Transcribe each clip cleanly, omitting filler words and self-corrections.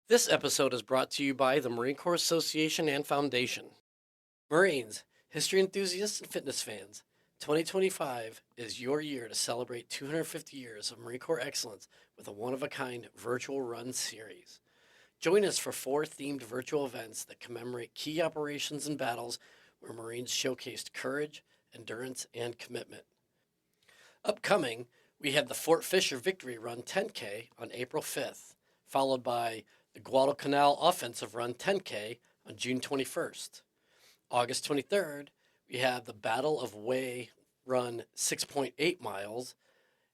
This episode is brought to you by the Marine Corps Association and Foundation. Marines, history enthusiasts, and fitness fans, 2025 is your year to celebrate 250 years of Marine Corps excellence with a one-of-a-kind virtual run series. Join us for 4 themed virtual events that commemorate key operations and battles where Marines showcased courage, endurance, and commitment. Upcoming, we have the Fort Fisher Victory Run 10K on April 5th, followed by the Guadalcanal Offensive Run 10K on June 21st. August 23rd, we have the Battle of Way Run 6.8 miles,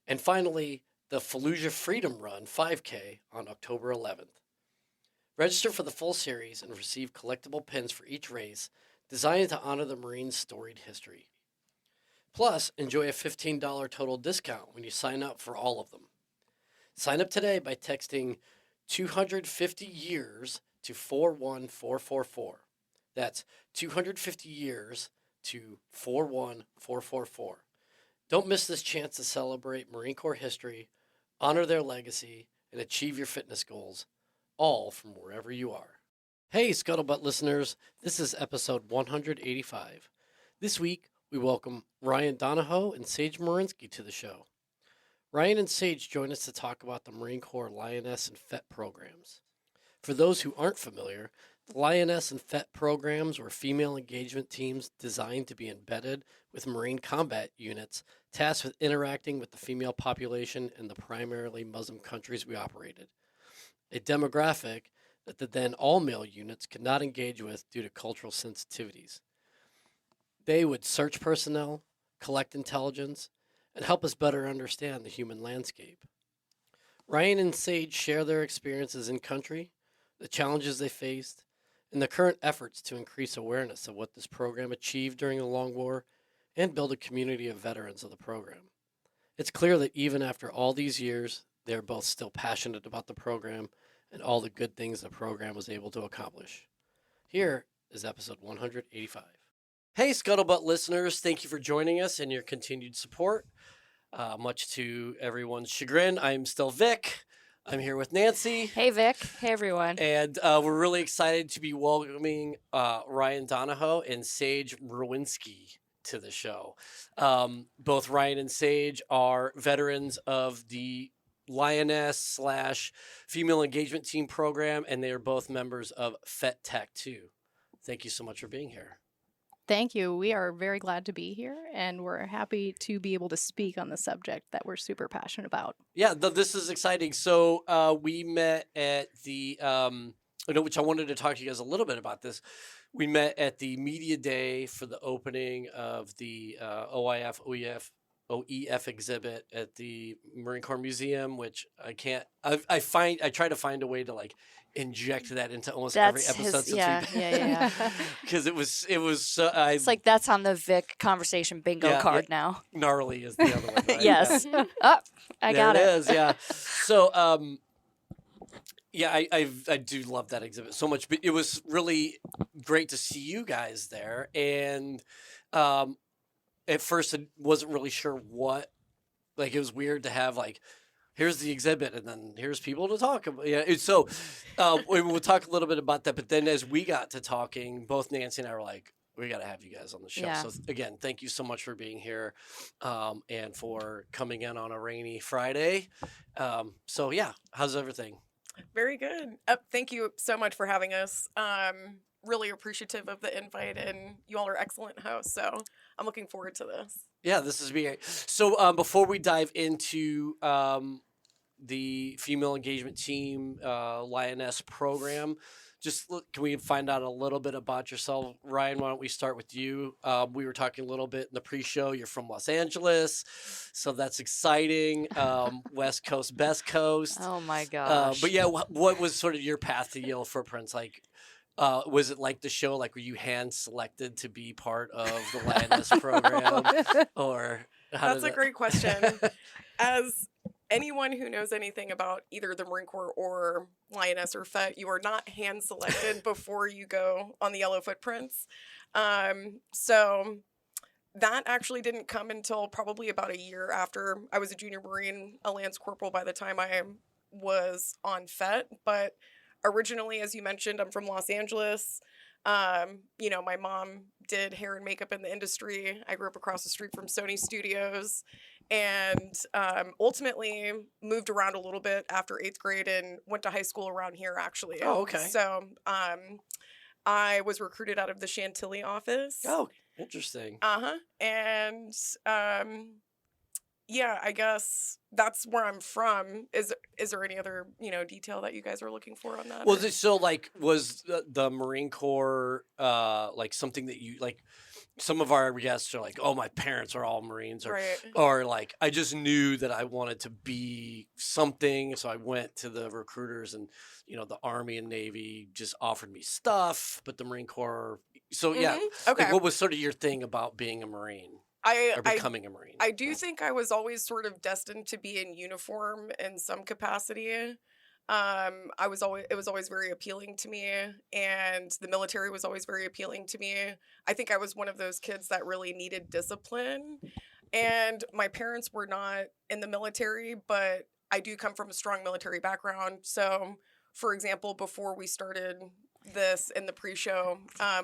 and finally, the Fallujah Freedom Run 5K on October 11th. Register for the full series and receive collectible pins for each race designed to honor the Marines' storied history. Plus, enjoy a $15 total discount when you sign up for all of them. Sign up today by texting 250 years to 41444. That's 250 years to 41444. Don't miss this chance to celebrate Marine Corps history, honor their legacy, and achieve your fitness goals, all from wherever you are. Hey, Scuttlebutt listeners, this is episode 185. This week, we welcome Riane Donoho and Saje Mrowinski to the show. Riane and Saje join us to talk about the Marine Corps Lioness and FET programs. For those who aren't familiar, the Lioness and FET programs were female engagement teams designed to be embedded with Marine combat units tasked with interacting with the female population in the primarily Muslim countries we operated, a demographic that the then all-male units could not engage with due to cultural sensitivities. They would search personnel, collect intelligence, and help us better understand the human landscape. Riane and Saje share their experiences in country, the challenges they faced, and the current efforts to increase awareness of what this program achieved during the Long War and build a community of veterans of the program. It's clear that even after all these years, they are both still passionate about the program and all the good things the program was able to accomplish. Here is episode 185. Hey, Scuttlebutt listeners, thank you for joining us and your continued support. Much to everyone's chagrin, I'm still Vic. I'm here with Nancy. Hey, Vic. Hey, everyone. And we're really excited to be welcoming Riane Donoho and Saje Mrowinski to the show. Both Riane and Saje are veterans of the Lioness / Female Engagement Team program, and they are both members of FET Tech 2. Thank you so much for being here. Thank you. We are very glad to be here, and we're happy to be able to speak on the subject that we're super passionate about. Yeah, this is exciting. So we met at the, which I wanted to talk to you guys a little bit about this. We met at the media day for the opening of the OEF exhibit at the Marine Corps Museum, which I try to find a way to inject that into almost every episode because it was so it's like that's on the Vic conversation bingo card now. Gnarly is the other one, right? Yes. I got it. It is, yeah. So I do love that exhibit so much, but it was really great to see you guys there. And at first I wasn't really sure what, it was weird to have here's the exhibit and then here's people to talk about. Yeah. So we'll talk a little bit about that. But then as we got to talking, both Nancy and I were like, we got to have you guys on the show. Yeah. So again, thank you so much for being here and for coming in on a rainy Friday. So yeah, how's everything? Very good. Thank you so much for having us. Really appreciative of the invite, and you all are excellent hosts. So I'm looking forward to this. Yeah, this is great. So before we dive into the Female Engagement Team Lioness program, can we find out a little bit about yourself? Riane, why don't we start with you? We were talking a little bit in the pre-show. You're from Los Angeles, so that's exciting. West Coast, best coast. Oh, my gosh. But yeah, what was sort of your path to Yale Footprints? Was it like the show? Were you hand selected to be part of the Lioness program, or that's a great question. As anyone who knows anything about either the Marine Corps or Lioness or FET, you are not hand selected before you go on the Yellow Footprints. So that actually didn't come until probably about a year after I was a junior Marine, a Lance Corporal by the time I was on FET. But Originally, as you mentioned, I'm from Los Angeles. You know, my mom did hair and makeup in the industry. I grew up across the street from Sony Studios, and ultimately moved around a little bit after 8th grade and went to high school around here, actually. Oh, okay. So I was recruited out of the Chantilly office. Oh, interesting. And yeah, I guess that's where I'm from. Is there any other, you know, detail that you guys are looking for on that? Was it so like was the Marine Corps like something that you like? Some of our guests are like, "Oh, my parents are all Marines," Right. or like, "I just knew that I wanted to be something, so I went to the recruiters, and you know, the Army and Navy just offered me stuff, but the Marine Corps." So yeah, Okay. like, what was sort of your thing about being a Marine I or becoming a Marine? I do think I was always sort of destined to be in uniform in some capacity. I was always it was always very appealing to me, and the military was always very appealing to me. I think I was one of those kids that really needed discipline, and my parents were not in the military, but I do come from a strong military background. So, for example, before we started this in the pre-show,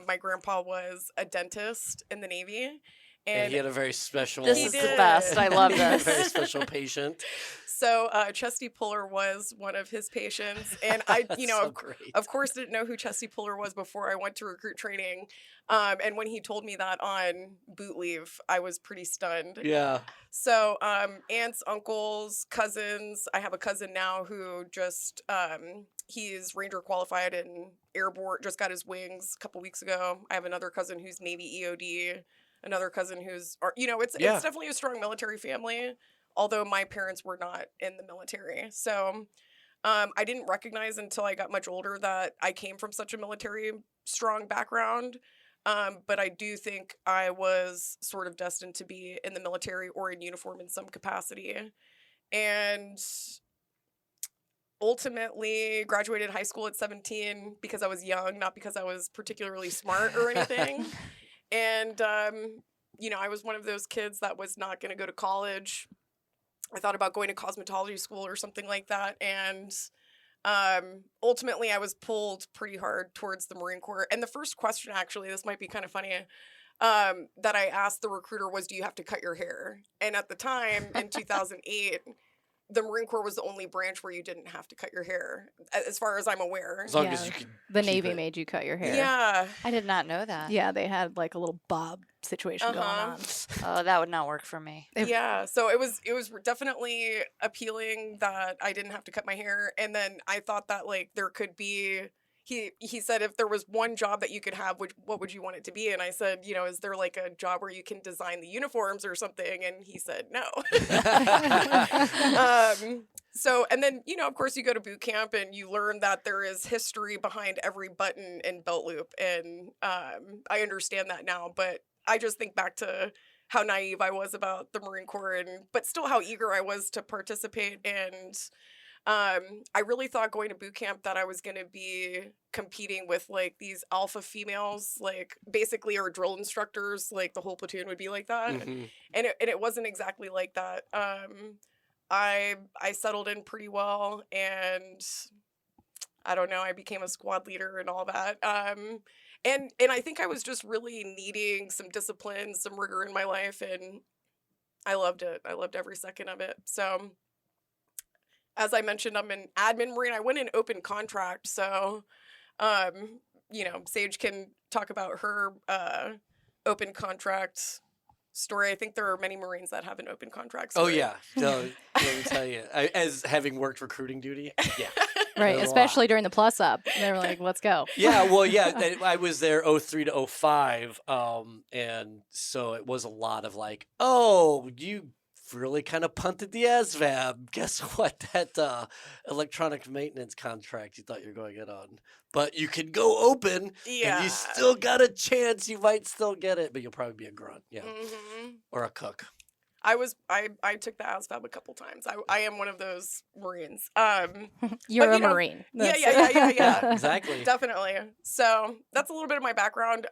my grandpa was a dentist in the Navy. And he had a very special. This He is the did. best. I love he had a this. very special patient. So Chesty Puller was one of his patients, and I, you know, so great. of course, didn't know who Chesty Puller was before I went to recruit training. And when he told me that on boot leave, I was pretty stunned. Yeah. So aunts, uncles, cousins. I have a cousin now who just he's Ranger qualified and airborne. Just got his wings a couple weeks ago. I have another cousin who's Navy EOD. Another cousin who's, you know, it's definitely a strong military family. Although my parents were not in the military. So I didn't recognize until I got much older that I came from such a military strong background. But I do think I was sort of destined to be in the military or in uniform in some capacity. And ultimately graduated high school at 17 because I was young, not because I was particularly smart or anything. And, you know, I was one of those kids that was not going to go to college. I thought about going to cosmetology school or something like that. And ultimately, I was pulled pretty hard towards the Marine Corps. And the first question, actually, this might be kind of funny, that I asked the recruiter was, do you have to cut your hair? And at the time, in 2008, the Marine Corps was the only branch where you didn't have to cut your hair, as far as I'm aware. As long as you could. The keep Navy it. made you cut your hair. Yeah. I did not know that. Yeah, they had like a little bob situation going on. Oh, that would not work for me. Yeah, so it was definitely appealing that I didn't have to cut my hair, and then I thought that like there could be. He said if there was one job that you could have, what would you want it to be? And I said, you know, is there like a job where you can design the uniforms or something? And he said no. So, and then, you know, of course you go to boot camp and you learn that there is history behind every button and belt loop. And I understand that now, but I just think back to how naive I was about the Marine Corps, but still how eager I was to participate. And I really thought going to boot camp that I was going to be competing with like these alpha females, like basically our drill instructors, like the whole platoon would be like that. Mhm. And it wasn't exactly like that. I settled in pretty well, and I don't know, I became a squad leader and all that. And I think I was just really needing some discipline, some rigor in my life, and I loved it. I loved every second of it. So as I mentioned, I'm an admin Marine. I went in open contract, so you know, Saje can talk about her open contract story. I think there are many Marines that have an open contract Oh story. yeah. No, let me tell you, as having worked recruiting duty, yeah. Right, There's a especially during the plus up. They were like, let's go. Yeah, well, yeah, I was there 03 to 05, and so it was a lot of like, oh, you really kind of punted the ASVAB. Guess what? That electronic maintenance contract you thought you were going in on, but you can go open, and Yeah. you still got a chance. You might still get it, but you'll probably be a grunt, yeah, Mhm. or a cook. I took the ASVAB a couple times. I am one of those Marines. You're But, a you know, Marine. yeah, That's- yeah. Exactly. Definitely. So that's a little bit of my background.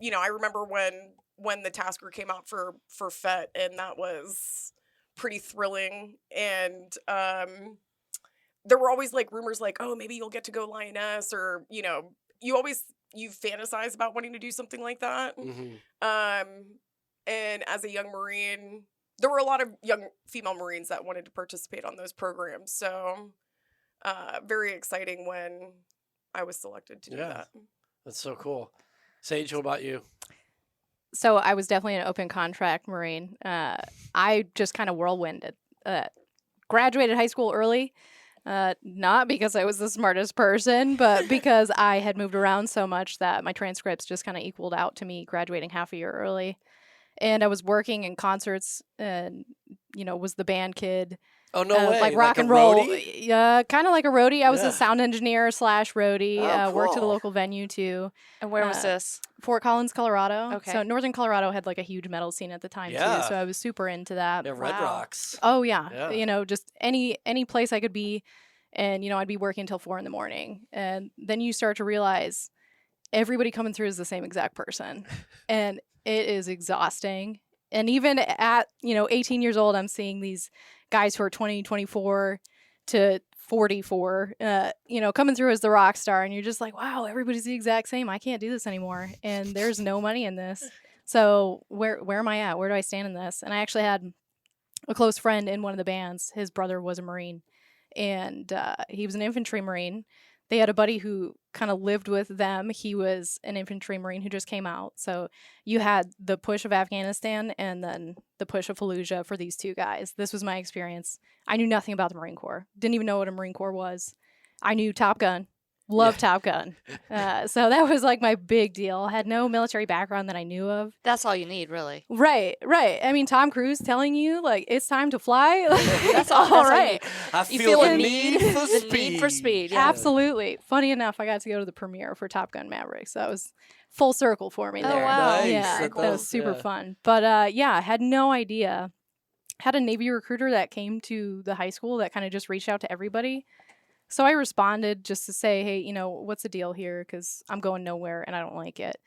You know, I remember when the tasker came out for FET, and that was pretty thrilling. And there were always like rumors like, oh, maybe you'll get to go Lioness, or you fantasize about wanting to do something like that. And as a young Marine, there were a lot of young female Marines that wanted to participate on those programs. So very exciting when I was selected to do that. That's so cool. Sage, what about you? So I was definitely an open contract Marine. I just kind of whirlwinded. Graduated high school early, not because I was the smartest person, but because I had moved around so much that my transcripts just kind of equaled out to me graduating half a year early. And I was working in concerts and, was the band kid. Oh, no way. Like rock a and roll. roadie? Yeah, kind of like a roadie. I was a sound engineer / roadie. Oh, Worked at a cool. local venue too. And where was this? Fort Collins, Colorado. Okay. So Northern Colorado had like a huge metal scene at the time Yeah. too. So I was super into that. Yeah, Red Wow. Rocks. Oh yeah. Yeah. Just any place I could be, and I'd be working until 4 a.m. And then you start to realize everybody coming through is the same exact person, and it is exhausting. And even at 18 years old, I'm seeing these guys who are 20, 24 to 44, coming through as the rock star, and you're just like, wow, everybody's the exact same. I can't do this anymore, and there's no money in this. So where am I at? Where do I stand in this? And I actually had a close friend in one of the bands. His brother was a Marine, and he was an infantry Marine. They had a buddy who kind of lived with them. He was an infantry Marine who just came out. So you had the push of Afghanistan and then the push of Fallujah for these two guys. This was my experience. I knew nothing about the Marine Corps. Didn't even know what a Marine Corps was. I knew Top Gun. Loved Top Gun. So that was like my big deal. I had no military background that I knew of. That's all you need, really. Right. I mean, Tom Cruise telling you, like, it's time to fly. That's all right. I You feel feel the the need need- for the speed. need for speed, yeah. Absolutely. Funny enough, I got to go to the premiere for Top Gun Maverick. So that was full circle for me Oh, there. wow. Nice. Yeah, That that was does, super yeah. fun. But I had no idea. Had a Navy recruiter that came to the high school that kind of just reached out to everybody. So I responded just to say, hey, what's the deal here? Because I'm going nowhere and I don't like it.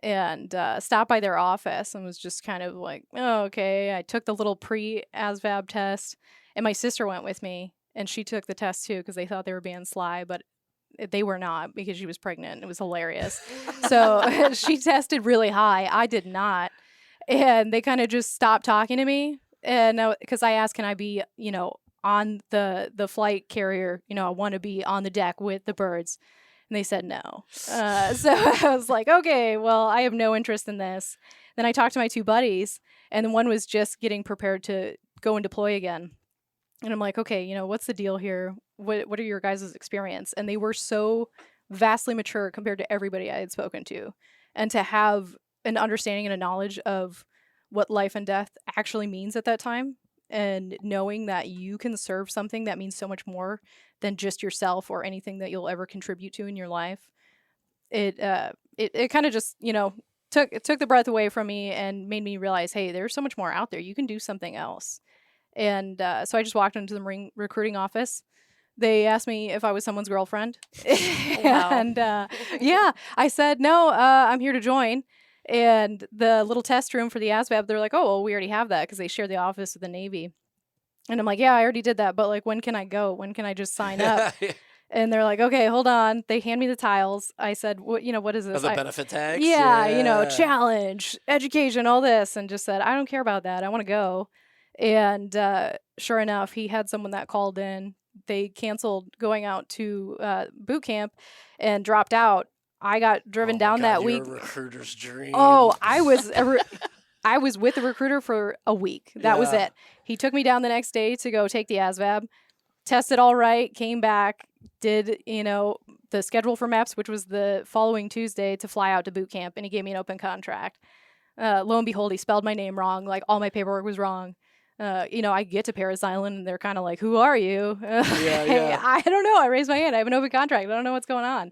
And stopped by their office and was just kind of like, oh, okay. I took the little pre-ASVAB test, and my sister went with me, and she took the test too because they thought they were being sly, but they were not because she was pregnant. It was hilarious. So she tested really high. I did not. And they kind of just stopped talking to me. And because I asked, can I be, on the flight carrier? I want to be on the deck with the birds. And they said no. So I was like, okay, well, I have no interest in this. Then I talked to my two buddies, and then one was just getting prepared to go and deploy again. And I'm like, okay, what's the deal here? What are your guys' experience? And they were so vastly mature compared to everybody I had spoken to. And to have an understanding and a knowledge of what life and death actually means at that time, and knowing that you can serve something that means so much more than just yourself or anything that you'll ever contribute to in your life. It kind of just, took the breath away from me and made me realize, hey, there's so much more out there. You can do something else. And so I just walked into the Marine recruiting office. They asked me if I was someone's girlfriend. Wow. And I said, no, I'm here to join. And the little test room for the ASVAB, they're like, oh, well, we already have that because they share the office with the Navy. And I'm like, yeah, I already did that. But like, when can I go? When can I just sign up? And they're like, okay, hold on. They hand me the tiles. I said, what is this? The benefit tags? Yeah, challenge, education, all this. And just said, I don't care about that. I want to go. And sure enough, he had someone that called in. They canceled going out to boot camp and dropped out. I got driven down that week. You're a recruiter's dream. Oh, I was with the recruiter for a week. That was Yeah. it. He took me down the next day to go take the ASVAB, tested all right, came back, did, the schedule for MEPS, which was the following Tuesday to fly out to boot camp, and he gave me an open contract. Lo and behold, he spelled my name wrong. Like, all my paperwork was wrong. I get to Paris Island, and they're kind of like, who are you? Yeah. I don't know. I raised my hand. I have an open contract. I don't know what's going on.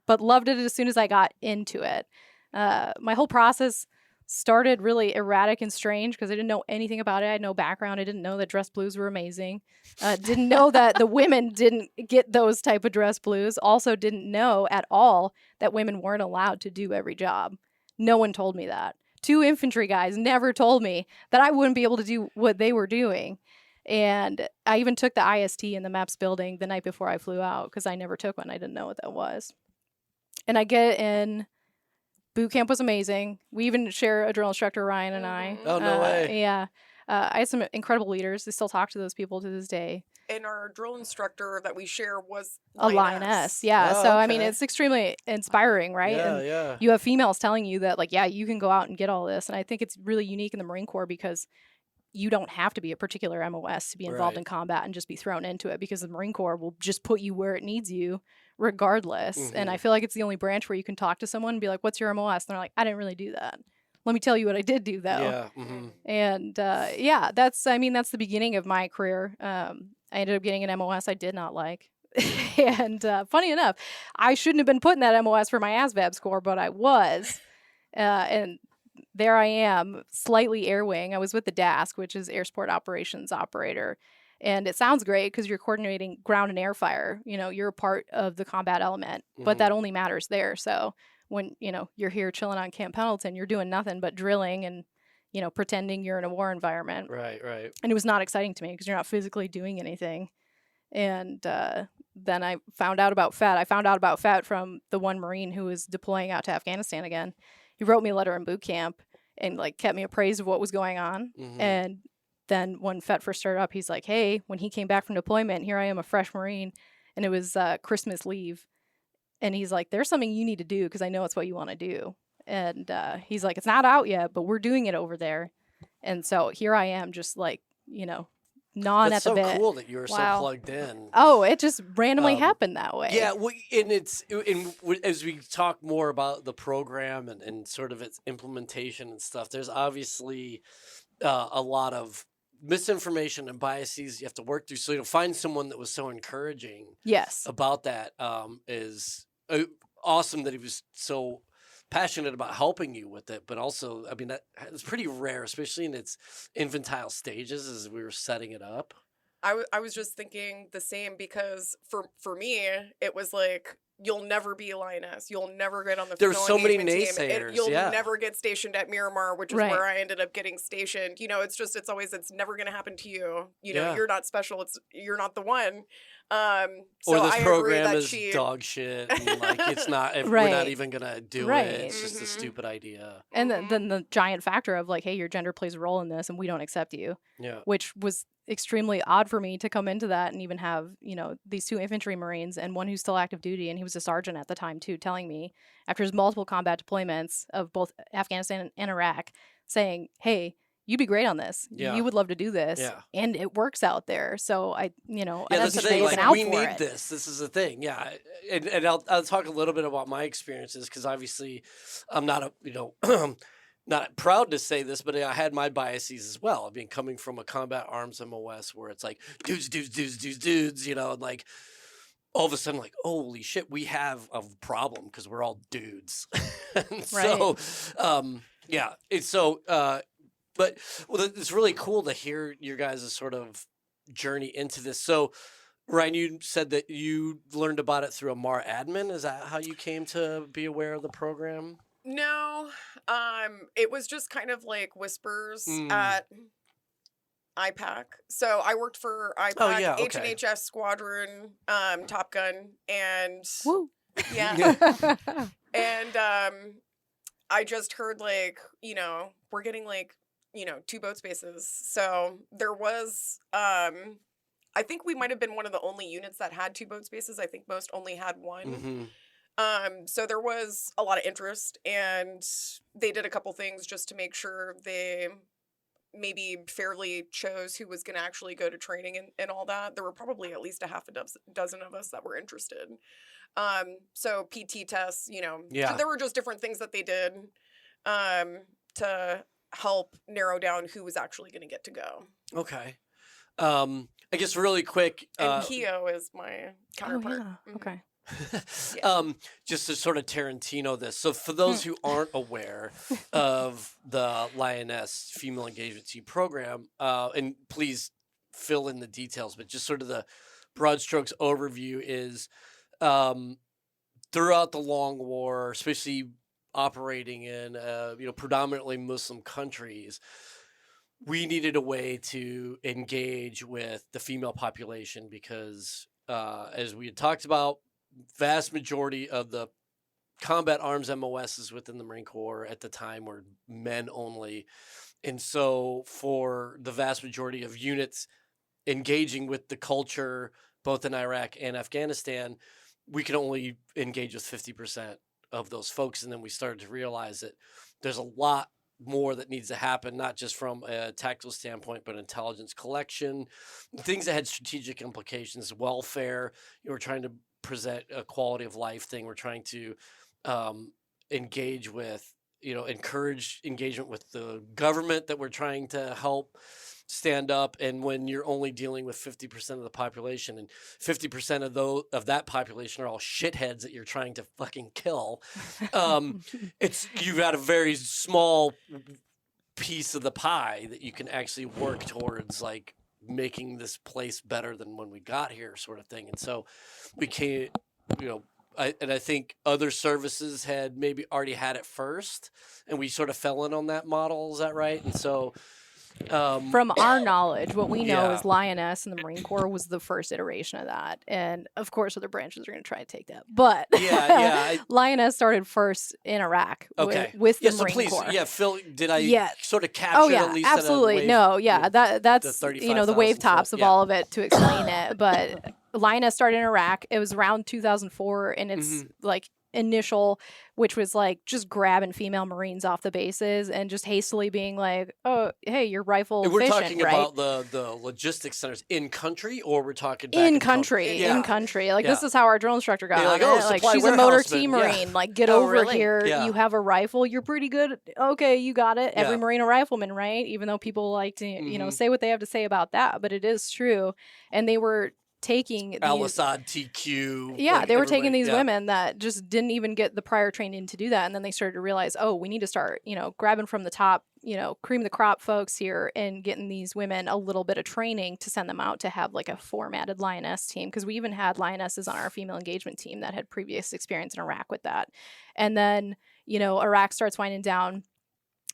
But loved it as soon as I got into it. My whole process started really erratic and strange because I didn't know anything about it. I had no background. I didn't know that dress blues were amazing. Didn't know that the women didn't get those type of dress blues. Also didn't know at all that women weren't allowed to do every job. No one told me that. 2 infantry guys never told me that I wouldn't be able to do what they were doing. And I even took the IST in the MAPS building the night before I flew out because I never took one. I didn't know what that was. And I get in. Boot camp was amazing. We even share a drill instructor, Riane and I. Oh, no way. Yeah. I had some incredible leaders. I still talk to those people to this day. And our drill instructor that we share was A Lioness. Yeah. Oh, So, I mean, okay. it's extremely inspiring, right? Yeah, And yeah. you have females telling you that, like, yeah, you can go out and get all this. And I think it's really unique in the Marine Corps because you don't have to be a particular MOS to be involved Right. in combat and just be thrown into it, because the Marine Corps will just put you where it needs you regardless. And I feel like it's the only branch where you can talk to someone and be like, what's your MOS? And they're like, I didn't really do that. Let me tell you what I did do, though. Yeah. Mm-hmm. And yeah, that's the beginning of my career. I ended up getting an MOS I did not like. And funny enough, I shouldn't have been put in that MOS for my ASVAB score, but I was. And there I am, slightly air wing. I was with the DASC, which is Air Support Operations Operator. And it sounds great because you're coordinating ground and air fire. You know, you're a part of the combat element, but that only matters there. So when, you know, you're here chilling on Camp Pendleton, you're doing nothing but drilling and, you know, pretending you're in a war environment. Right, right. And it was not exciting to me because you're not physically doing anything. And then I found out about FET. I found out about FET from the one Marine who was deploying out to Afghanistan again. He wrote me a letter in boot camp and like kept me appraised of what was going on. And then when FET first started up, he's like, hey, when he came back from deployment, here I am, a fresh Marine, and it was Christmas leave. And he's like, there's something you need to do because I know it's what you want to do. And he's like, it's not out yet, but we're doing it over there. And so here I am, just like, you know, gnawing That's at the so bit. cool that you were Wow. so plugged in. Oh, it just randomly happened that way. Yeah, and as we talk more about the program and sort of its implementation and stuff, there's obviously a lot of misinformation and biases you have to work through. So to find someone that was so encouraging Yes. about that is awesome that he was so passionate about helping you with it. But also, I mean, it's pretty rare, especially in its infantile stages as we were setting it up. I was just thinking the same because for me, it was like, you'll never be a Lioness. You'll never get on the There were physical so many engagement team. naysayers, You'll yeah. never get stationed at Miramar, which is Right. where I ended up getting stationed. You know, it's never going to happen to you. You know, Yeah. you're not special. You're not the one. Or So this I agree program that is she, dog shit. And like, it's not, if we're not Right. even going to do Right. it. It's just a Mhm. stupid idea. And then the giant factor of like, hey, your gender plays a role in this and we don't accept you, Yeah. which was extremely odd for me to come into that and even have, you know, these two infantry Marines and one who's still active duty, and he was a sergeant at the time too, telling me after his multiple combat deployments of both Afghanistan and Iraq, saying, hey, you'd be great on this. Yeah. You would love to do this. Yeah. And it works out there. So I, you know, Yeah, I that's the just thing. looking Like, out we for need it. this. This is the thing. Yeah, and I'll talk a little bit about my experiences because obviously, I'm not not proud to say this, but I had my biases as well. I mean, coming from a combat arms MOS where it's like dudes, you know, and like all of a sudden, like, holy shit, we have a problem because we're all dudes. And so, yeah, it's so. But it's really cool to hear your guys' sort of journey into this. So, Riane, you said that you learned about it through a MAR admin. Is that how you came to be aware of the program? No, it was just kind of like whispers Mm. at IPAC. So I worked for IPAC, Oh, yeah, okay. H&HS Squadron, Top Gun, and Woo. yeah, and I just heard like, you know, we're getting like, you know, 2 boat spaces. So there was, I think we might have been one of the only units that had 2 boat spaces. I think most only had 1. Mm-hmm. So there was a lot of interest, and they did a couple things just to make sure they maybe fairly chose who was going to actually go to training and all that. There were probably at least a half a dozen of us that were interested. So PT tests, you know, Yeah. there were just different things that they did, to help narrow down who was actually going to get to go. Okay. I guess really quick. And Keo is my Oh, counterpart. yeah. Mhm. Okay. Just to sort of Tarantino this. So for those who aren't aware of the Lioness Female Engagement Team program, and please fill in the details, but just sort of the broad strokes overview is throughout the long war, especially operating in predominantly Muslim countries, we needed a way to engage with the female population because, as we had talked about, vast majority of the combat arms MOSs within the Marine Corps at the time were men only. And so for the vast majority of units engaging with the culture, both in Iraq and Afghanistan, we could only engage with 50% of those folks. And then we started to realize that there's a lot more that needs to happen, not just from a tactical standpoint, but intelligence collection, things that had strategic implications, welfare. We're trying to present a quality of life thing. We're trying to engage with, encourage engagement with the government that we're trying to help stand up. And when you're only dealing with 50% of the population, and 50% of that population are all shitheads that you're trying to fucking kill, you've got a very small piece of the pie that you can actually work towards, like making this place better than when we got here, sort of thing. And so we can't, I think other services had maybe already had it first, and we sort of fell in on that model. Is that right? And so, from our knowledge, what we know Yeah. is Lioness and the Marine Corps was the first iteration of that, and of course, other branches are going to try to take that. But yeah, Lioness started first in Iraq okay. with the So Marine please, Corps. Phil, did I Yeah. sort of capture Oh yeah, at least at a absolutely. wave- No, yeah, with that's the the wave 35,000 tops foot? of Yeah. all of it to explain it. But Lioness started in Iraq. It was around 2004, and its like initial, which was like just grabbing female Marines off the bases and just hastily being like, "Oh, hey, you're rifle And we're efficient, talking right?" about the logistics centers in country, or we're talking back in the coast? country, Yeah. in country. Like, Yeah. this is how our drill instructor got They're on like, it. "Oh, Like, supply she's a motor warehouseman." T Yeah. Marine. Like, get Oh, over really? here. Yeah. You have a rifle. You're pretty good. Okay, you got it. Every Yeah. Marine a rifleman, right? Even though people like to, say what they have to say about that, but it is true. And they were taking Al these. Assad, TQ. Yeah, like they were taking everybody- these yeah. women that just didn't even get the prior training to do that. And then they started to realize, oh, we need to start, grabbing from the top, cream of the crop folks here and getting these women a little bit of training to send them out to have like a formatted Lioness team. Because we even had Lionesses on our female engagement team that had previous experience in Iraq with that. And then, Iraq starts winding down.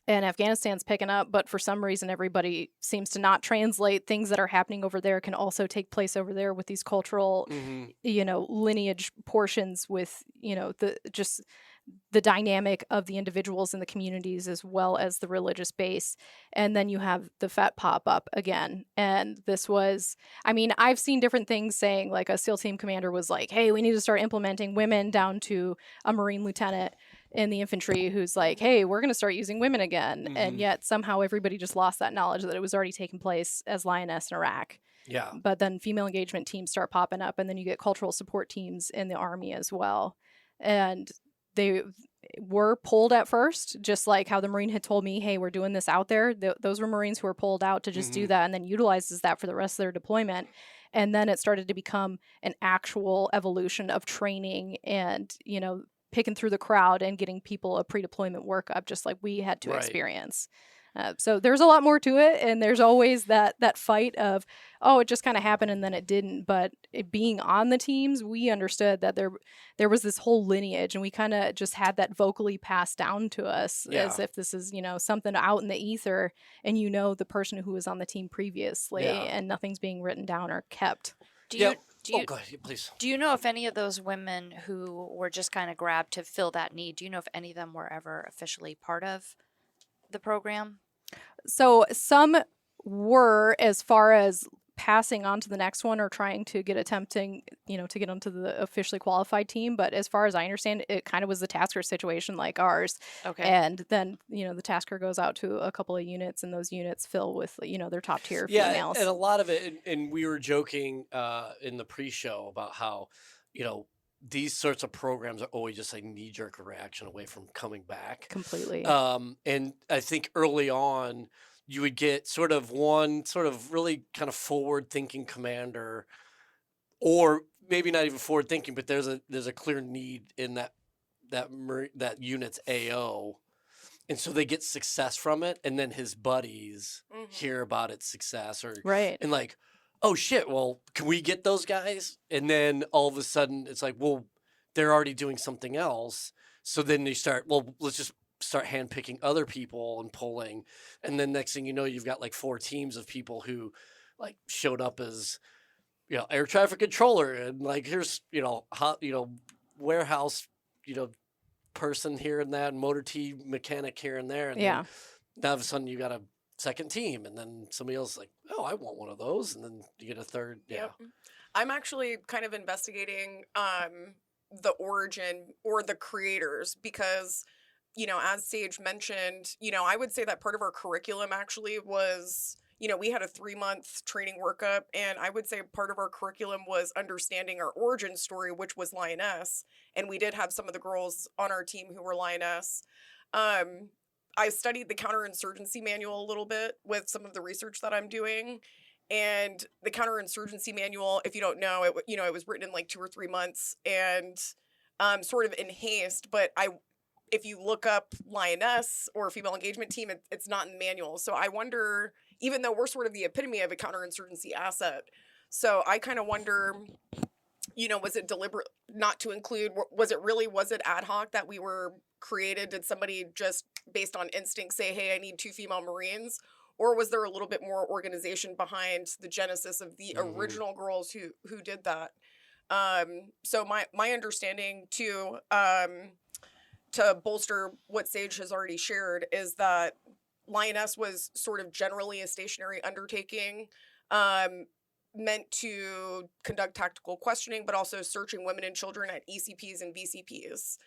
And Afghanistan's picking up, but for some reason, everybody seems to not translate things that are happening over there can also take place over there with these cultural, lineage portions with, the dynamic of the individuals in the communities as well as the religious base. And then you have the FET pop up again. And this was, I've seen different things saying, like a SEAL team commander was like, hey, we need to start implementing women, down to a Marine lieutenant in the infantry who's like, hey, we're going to start using women again. And yet somehow everybody just lost that knowledge that it was already taking place as Lioness in Iraq. Yeah. But then female engagement teams start popping up, and then you get cultural support teams in the Army as well. And they were pulled at first, just like how the Marine had told me, hey, we're doing this out there. Those were Marines who were pulled out to just do that, and then utilizes that for the rest of their deployment. And then it started to become an actual evolution of training and, picking through the crowd and getting people a pre-deployment workup, just like we had to Right. experience. So there's a lot more to it, and there's always that fight of, oh, it just kind of happened and then it didn't. But being on the teams, we understood that there was this whole lineage, and we kind of just had that vocally passed down to us as if this is, something out in the ether, and the person who was on the team previously, and nothing's being written down or kept. Do you Go ahead, please. do you know if any of those women who were just kind of grabbed to fill that need, do you know if any of them were ever officially part of the program? So some were, as far as passing on to the next one or trying to attempting, to get onto the officially qualified team. But as far as I understand, it kind of was the tasker situation like ours. Okay. And then, the tasker goes out to a couple of units, and those units fill with, their top tier females. And a lot of it, and we were joking in the pre-show about how, these sorts of programs are always just a knee-jerk reaction away from coming back. Completely. And I think early on, you would get sort of one sort of really kind of forward-thinking commander, or maybe not even forward-thinking, but there's a clear need in that unit's AO, and so they get success from it, and then his buddies hear about its success, right. and like, oh shit, well, can we get those guys? And then all of a sudden, it's like, well, they're already doing something else, so then they start, well, let's just start handpicking other people and polling, and then next thing you know, you've got like 4 teams of people who like showed up as air traffic controller, and like here's warehouse person here and that, and motor T mechanic here and there, and Yeah. then now all of a sudden you got a second team, and then somebody else is like, oh, I want one of those, and then you get a third. Yep. I'm actually kind of investigating the origin or the creators because, as Sage mentioned, I would say that part of our curriculum actually was, we had a 3-month training workup, and I would say part of our curriculum was understanding our origin story, which was Lioness, and we did have some of the girls on our team who were Lioness. I studied the counterinsurgency manual a little bit with some of the research that I'm doing. And the counterinsurgency manual, if you don't know, it was written in like 2 or 3 months and sort of in haste. But if you look up Lioness or female engagement team, it's not in the manual. So I wonder, even though we're sort of the epitome of a counterinsurgency asset, so I kind of wonder, was it deliberate not to include? Was it ad hoc that we were created? Did somebody just based on instinct say, hey, I need 2 female Marines? Or was there a little bit more organization behind the genesis of the original girls who did that? So my understanding too, to bolster what Sage has already shared, is that Lioness was sort of generally a stationary undertaking, meant to conduct tactical questioning, but also searching women and children at ECPs and VCPs.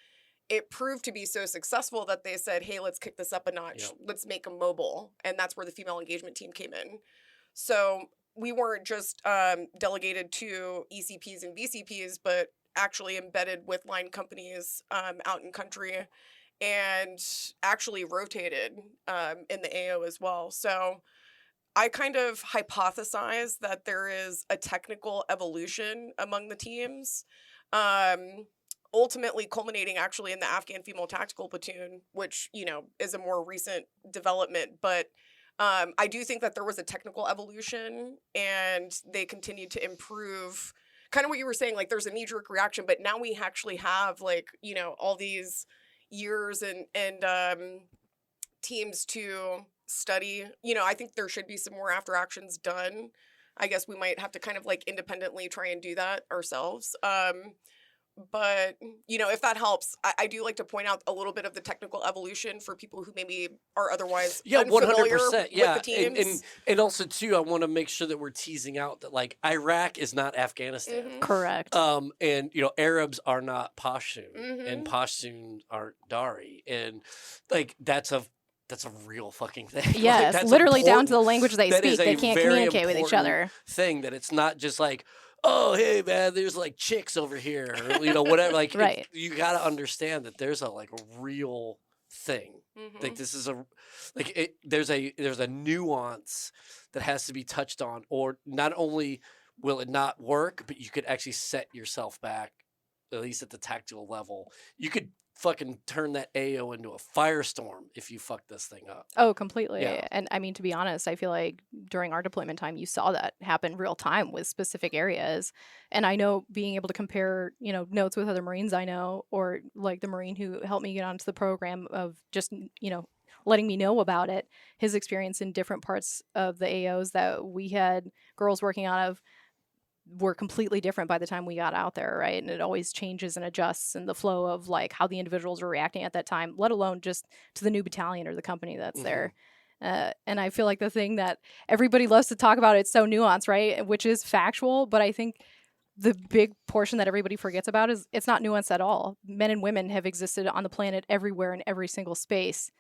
It proved to be so successful that they said, hey, let's kick this up a notch. Yep. Let's make them mobile. And that's where the female engagement team came in. So we weren't just delegated to ECPs and VCPs, but actually embedded with line companies out in country, and actually rotated in the AO as well. So I kind of hypothesize that there is a technical evolution among the teams. Ultimately culminating actually in the Afghan Female Tactical Platoon, which, is a more recent development. But I do think that there was a technical evolution, and they continued to improve. Kind of what you were saying, like there's a knee-jerk reaction, but now we actually have all these years and teams to study. I think there should be some more after actions done. I guess we might have to kind of like independently try and do that ourselves. But, if that helps, I do like to point out a little bit of the technical evolution for people who maybe are otherwise unfamiliar 100%. with Yeah, the teams. and also too, I want to make sure that we're teasing out that like Iraq is not Afghanistan. Mhm. Correct. And Arabs are not Pashtun, and Mhm. Pashtun aren't Dari, and like that's a real fucking thing. Like, Yes, that's literally down to the important. language they That is speak. They a can't very communicate with each important other. thing, that it's not just like, oh, hey man, there's like chicks over here, or, whatever. Like, Right. you got to understand that there's a real thing. Mhm. Like this is there's a nuance that has to be touched on, or not only will it not work, but you could actually set yourself back, at least at the tactical level. You could fucking turn that AO into a firestorm if you fuck this thing up. Oh, completely. Yeah. And I mean, to be honest, I feel like during our deployment time, you saw that happen real time with specific areas. And I know being able to compare, notes with other Marines I know, or like the Marine who helped me get onto the program, of just, letting me know about it, his experience in different parts of the AOs that we had girls working out of were completely different by the time we got out there, right? And it always changes and adjusts in the flow of like how the individuals are reacting at that time, let alone just to the new battalion or the company that's there. And I feel like the thing that everybody loves to talk about, it's so nuanced, right? Which is factual, but I think the big portion that everybody forgets about is it's not nuanced at all. Men and women have existed on the planet everywhere in every single space,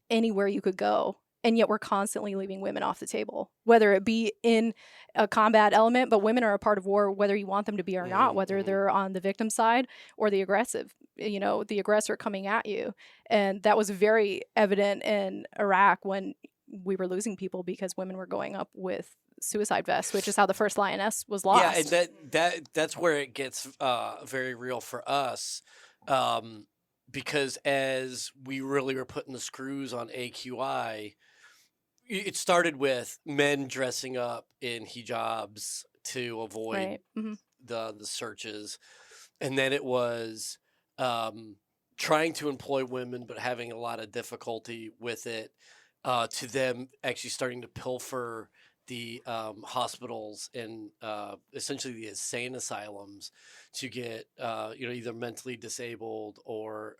anywhere you could go. And yet we're constantly leaving women off the table, whether it be in a combat element, but women are a part of war, whether you want them to be or not, whether they're on the victim side or the aggressive, the aggressor coming at you. And that was very evident in Iraq when we were losing people because women were going up with suicide vests, which is how the first Lioness was lost. Yeah, and that's where it gets very real for us. Because as we really were putting the screws on AQI, it started with men dressing up in hijabs to avoid Right. the searches, and then it was trying to employ women, but having a lot of difficulty with it, to them actually starting to pilfer the hospitals and essentially the insane asylums to get either mentally disabled or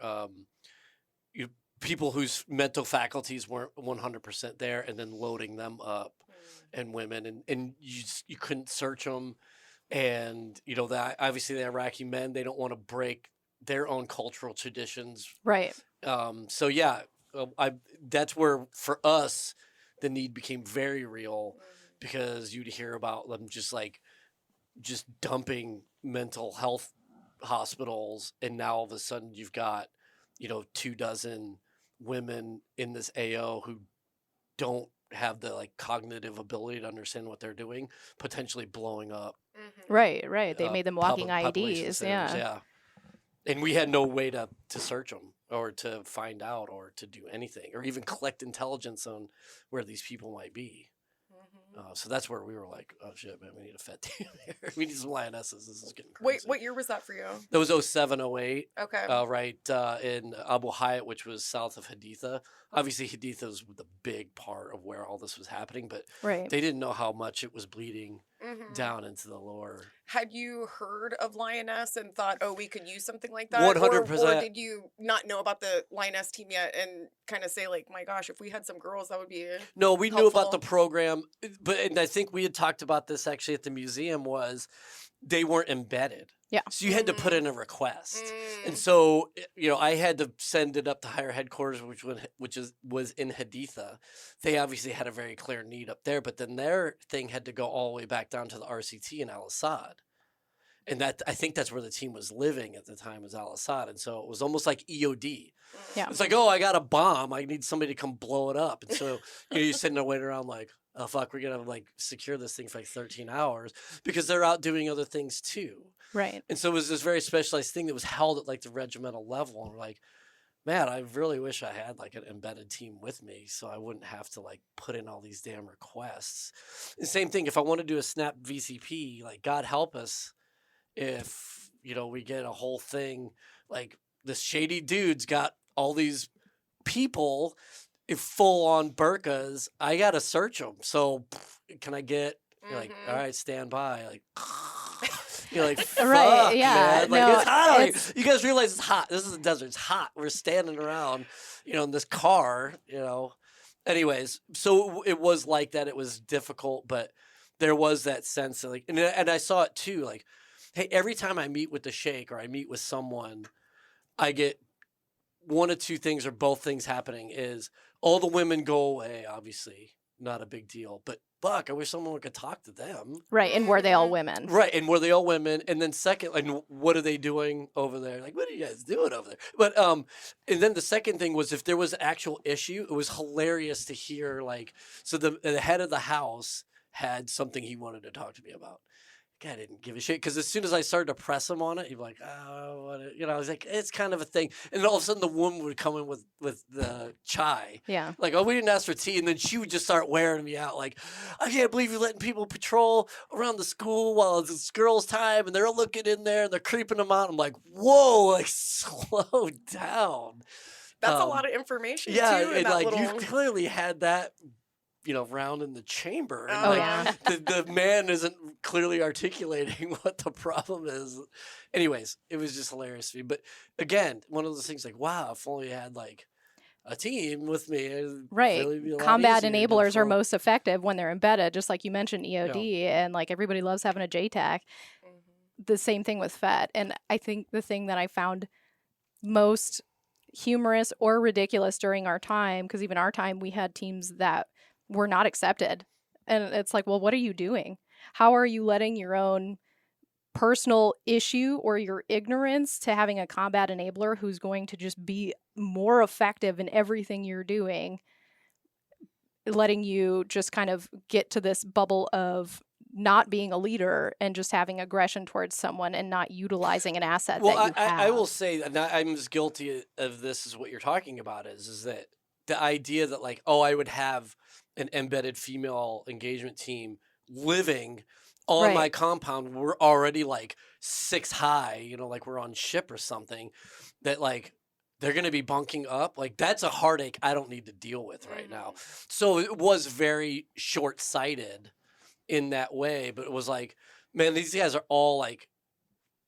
people whose mental faculties weren't 100% there, and then loading them up and women, and you couldn't search them, and that obviously the Iraqi men, they don't want to break their own cultural traditions. Right. So yeah, that's where for us the need became very real, because you'd hear about them just dumping mental health hospitals, and now all of a sudden you've got 24 women in this AO who don't have the cognitive ability to understand what they're doing, potentially blowing up. Right. They made them walking population IEDs. centers, Yeah. And we had no way to search them or to find out or to do anything or even collect intelligence on where these people might be. So that's where we were like, oh shit, man, we need a FET team here. We need some Lionesses. This is getting crazy. Wait, what year was that for you? That was 07, 08. Okay. Right in Abu Hayat, which was south of Haditha. Obviously, Haditha was the big part of where all this was happening, but Right. they didn't know how much it was bleeding down into the lower. Had you heard of Lioness and thought, oh, we could use something like that? 100%. Or did you not know about the Lioness team yet and kind of say, like, my gosh, if we had some girls, that would be No, we knew about the helpful? program, and I think we had talked about this actually at the museum, was they weren't embedded. Yeah. So you had to put in a request. And Mm. so, I had to send it up to higher headquarters, was in Haditha. They obviously had a very clear need up there, but then their thing had to go all the way back down to the RCT in Al Assad. And that, I think that's where the team was living at the time, was Al Assad. And so it was almost like EOD. Yeah. It's like, oh, I got a bomb. I need somebody to come blow it up. And so you're sitting there waiting around like, oh, fuck, we're going to secure this thing for 13 hours because they're out doing other things too. Right. And so it was this very specialized thing that was held at the regimental level. And we're like, man, I really wish I had an embedded team with me so I wouldn't have to put in all these damn requests. The same thing, if I want to do a snap VCP, God help us if, we get a whole thing, this shady dude's got all these people in full on burqas, I got to search them. So can I get, you're like, all right, stand by. You're like, fuck, Right, yeah, man. no, It's hot out here. it's- You guys realize it's hot. This is the desert. It's hot. We're standing around, in this car, Anyways, so it was like that. It was difficult, but there was that sense of and I saw it too. Hey, every time I meet with the sheikh or I meet with someone, I get one of two things or both things happening. Is all the women go away, obviously, not a big deal, but fuck, I wish someone could talk to them. Right. And were they all women? Right, and were they all women? And then second, what are they doing over there? What are you guys doing over there? But and then the second thing was if there was an actual issue, it was hilarious to hear so the head of the house had something he wanted to talk to me about. Guy didn't give a shit because as soon as I started to press him on it, he'd be like, "Oh, what?" I was like, "It's kind of a thing." And then all of a sudden, the woman would come in with the chai. Yeah. Oh, we didn't ask for tea, and then she would just start wearing me out. I can't believe you're letting people patrol around the school while it's girls' time, and they're looking in there and they're creeping them out. I'm like, whoa, slow down. That's a lot of information, Yeah, too, in and that you little... clearly had that. Round in the chamber. And Oh, yeah. the man isn't clearly articulating what the problem is. Anyways, it was just hilarious to me. But again, one of those things wow, if only I had a team with me. It'd Right. really be a lot Combat easier to enablers are follow. most effective when they're embedded, just like you mentioned EOD, and everybody loves having a JTAC. The same thing with FET. And I think the thing that I found most humorous or ridiculous during our time, because even our time we had teams that were not accepted. And it's well, what are you doing? How are you letting your own personal issue or your ignorance to having a combat enabler who's going to just be more effective in everything you're doing, letting you just kind of get to this bubble of not being a leader and just having aggression towards someone and not utilizing an asset Well, that you have. I will say that I'm as guilty of this as what you're talking about is that the idea that I would have an embedded female engagement team living on my Right. compound. We're already 6 high, we're on ship or something. That they're going to be bunking up. Like, that's a heartache I don't need to deal with right now. Mhm. So it was very short-sighted in that way, but it was like, man, these guys are all like,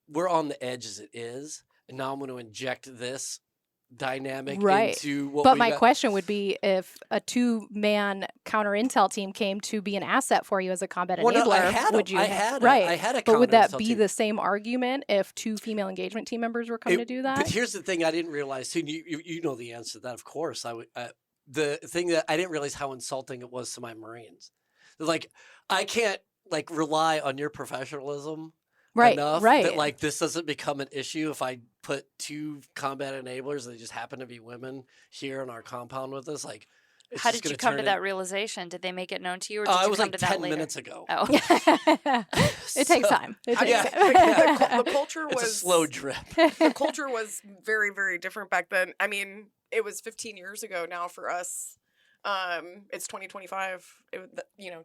we're on the edge as it is, and now I'm going to inject this dynamic Right. into what But we my got. question would be, if a 2-man counter intel team came to be an asset for you as a combat Well, no, enabler, I had would a- you I ha- had a- right? I had a But would that counter-intel be team. the same argument if 2 female engagement team members were coming to do that? But here's the thing I didn't realize too. and You know the answer to that, of course. I would. The thing that I didn't realize how insulting it was to my Marines. Like, I can't like rely on your professionalism Right, enough right. that like this doesn't become an issue if I put 2 combat enablers that just happen to be women here in our compound with us. Like, it's How just did you gonna come to turn that realization? Did they make it known to you, or did it you was come like to that 10 later? minutes ago. Oh, It takes So- time. It I mean, takes Yeah. time. the culture It's was a slow drip. the culture was very, very different back then. I mean, it was 15 years ago now for us. It's 2025.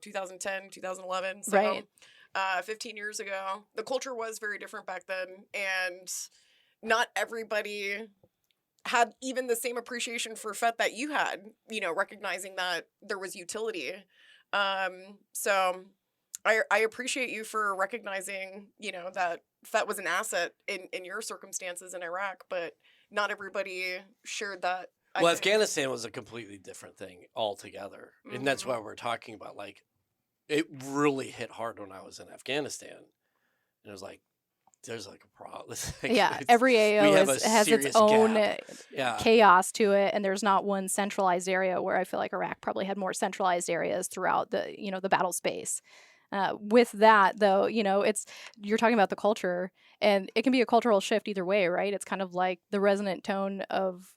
2010, 2011. So, Right. 15 years ago, the culture was very different back then, and not everybody had even the same appreciation for FET that you had. Recognizing that there was utility. So I appreciate you for recognizing, that FET was an asset in your circumstances in Iraq, but not everybody shared that. I Well, think. Afghanistan was a completely different thing altogether. And that's Mhm. why we're talking about, like, it really hit hard when I was in Afghanistan. And it was like, there's like a problem. Yeah, every AO have a has its serious own gap. Yeah. chaos to it, and there's not one centralized area, where I feel like Iraq probably had more centralized areas throughout the battle space. With that, though, you're talking about the culture, and it can be a cultural shift either way, right? It's kind of like the resonant tone of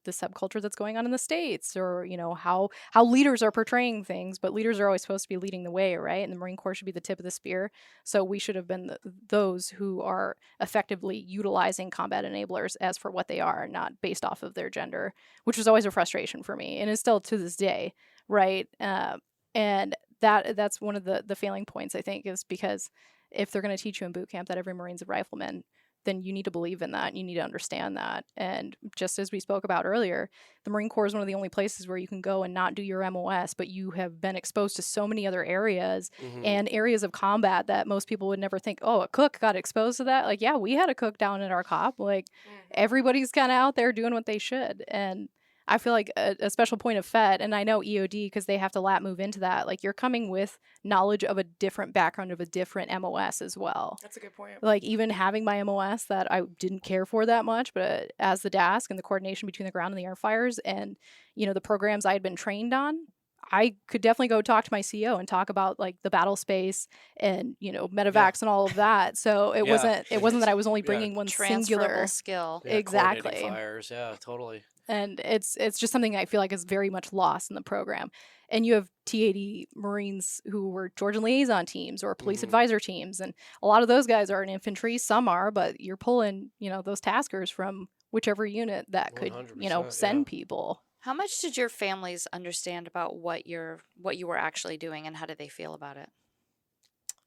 the subculture that's going on in the States, or how leaders are portraying things. But leaders are always supposed to be leading the way, right? And the Marine Corps should be the tip of the spear. So we should have been those who are effectively utilizing combat enablers as for what they are, not based off of their gender, which was always a frustration for me, and is still to this day, right? And that's one of the failing points, I think, is because if they're going to teach you in boot camp that every Marine's a rifleman, then you need to believe in that. You need to understand that. And just as we spoke about earlier, the Marine Corps is one of the only places where you can go and not do your MOS, but you have been exposed to so many other areas Mhm. and areas of combat that most people would never think, oh, a cook got exposed to that. Like, yeah, we had a cook down at our COP. Like, Mhm. everybody's kind of out there doing what they should. And I feel like a special point of FET, and I know EOD because they have to move into that, like, you're coming with knowledge of a different background of a different MOS as well. That's a good point. Like, even having my MOS that I didn't care for that much, but as the DASC and the coordination between the ground and the air fires and, the programs I had been trained on, I could definitely go talk to my CO and talk about like the battle space and, medevacs and all of that. So it Yeah. wasn't that I was only Yeah. bringing one transferable singular. skill. Yeah, coordinating Exactly. Fires. Yeah, totally. And it's just something I feel like is very much lost in the program. And you have T-80 Marines who were Georgian liaison teams or police Mhm. advisor teams, and a lot of those guys are in infantry. Some are, but you're pulling those taskers from whichever unit that could 100%, send yeah. people. How much did your families understand about what you were actually doing, and how did they feel about it?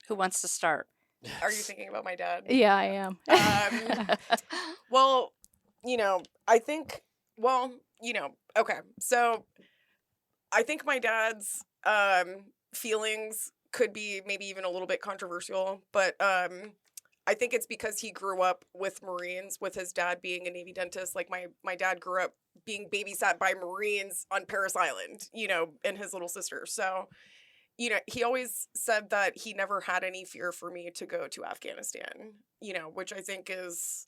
Who wants to start? Are you thinking about my dad? Yeah, I am. Well, I think, okay. So I think my dad's feelings could be maybe even a little bit controversial, but I think it's because he grew up with Marines, with his dad being a Navy dentist. Like my dad grew up being babysat by Marines on Parris Island, and his little sister. So, he always said that he never had any fear for me to go to Afghanistan, which I think is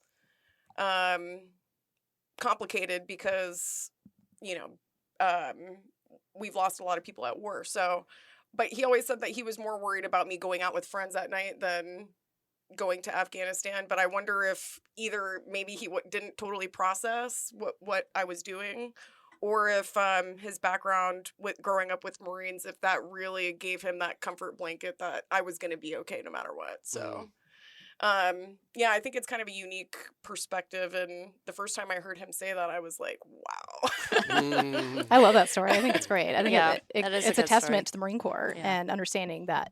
complicated because, we've lost a lot of people at war. So, but he always said that he was more worried about me going out with friends at night than going to Afghanistan. But I wonder if either maybe he didn't totally process what I was doing, or if his background with growing up with Marines, if that really gave him that comfort blanket that I was going to be okay no matter what. So, yeah, I think it's kind of a unique perspective. And the first time I heard him say that, I was like, wow. Mm. I love that story. I think it's great. I think Yeah, it, that is a it's a good testament story. to the Marine Corps Yeah. and understanding that,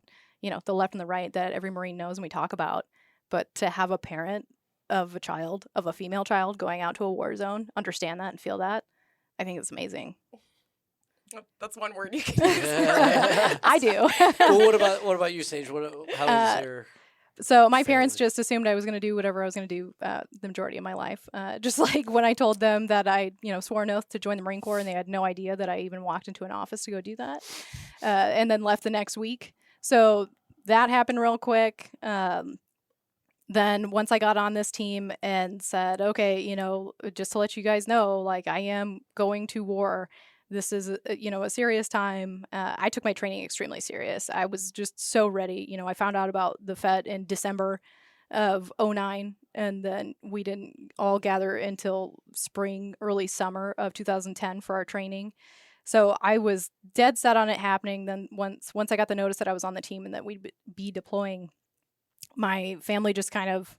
the left and the right that every Marine knows and we talk about. But to have a parent of a female child going out to a war zone, understand that and feel that. I think it's amazing. That's one word you can use for it. I do. Well, what about you, Sage? How is your So my parents family? just assumed I was going to do whatever I was going to do the majority of my life. Just like when I told them that I, swore an oath to join the Marine Corps, and they had no idea that I even walked into an office to go do that, and then left the next week. So that happened real quick. Then once I got on this team and said, okay, just to let you guys know, like I am going to war. This is, a serious time. I took my training extremely serious. I was just so ready. I found out about the FET in December of 2009, and then we didn't all gather until spring, early summer of 2010 for our training. So I was dead set on it happening. Then once I got the notice that I was on the team and that we'd be deploying, my family just kind of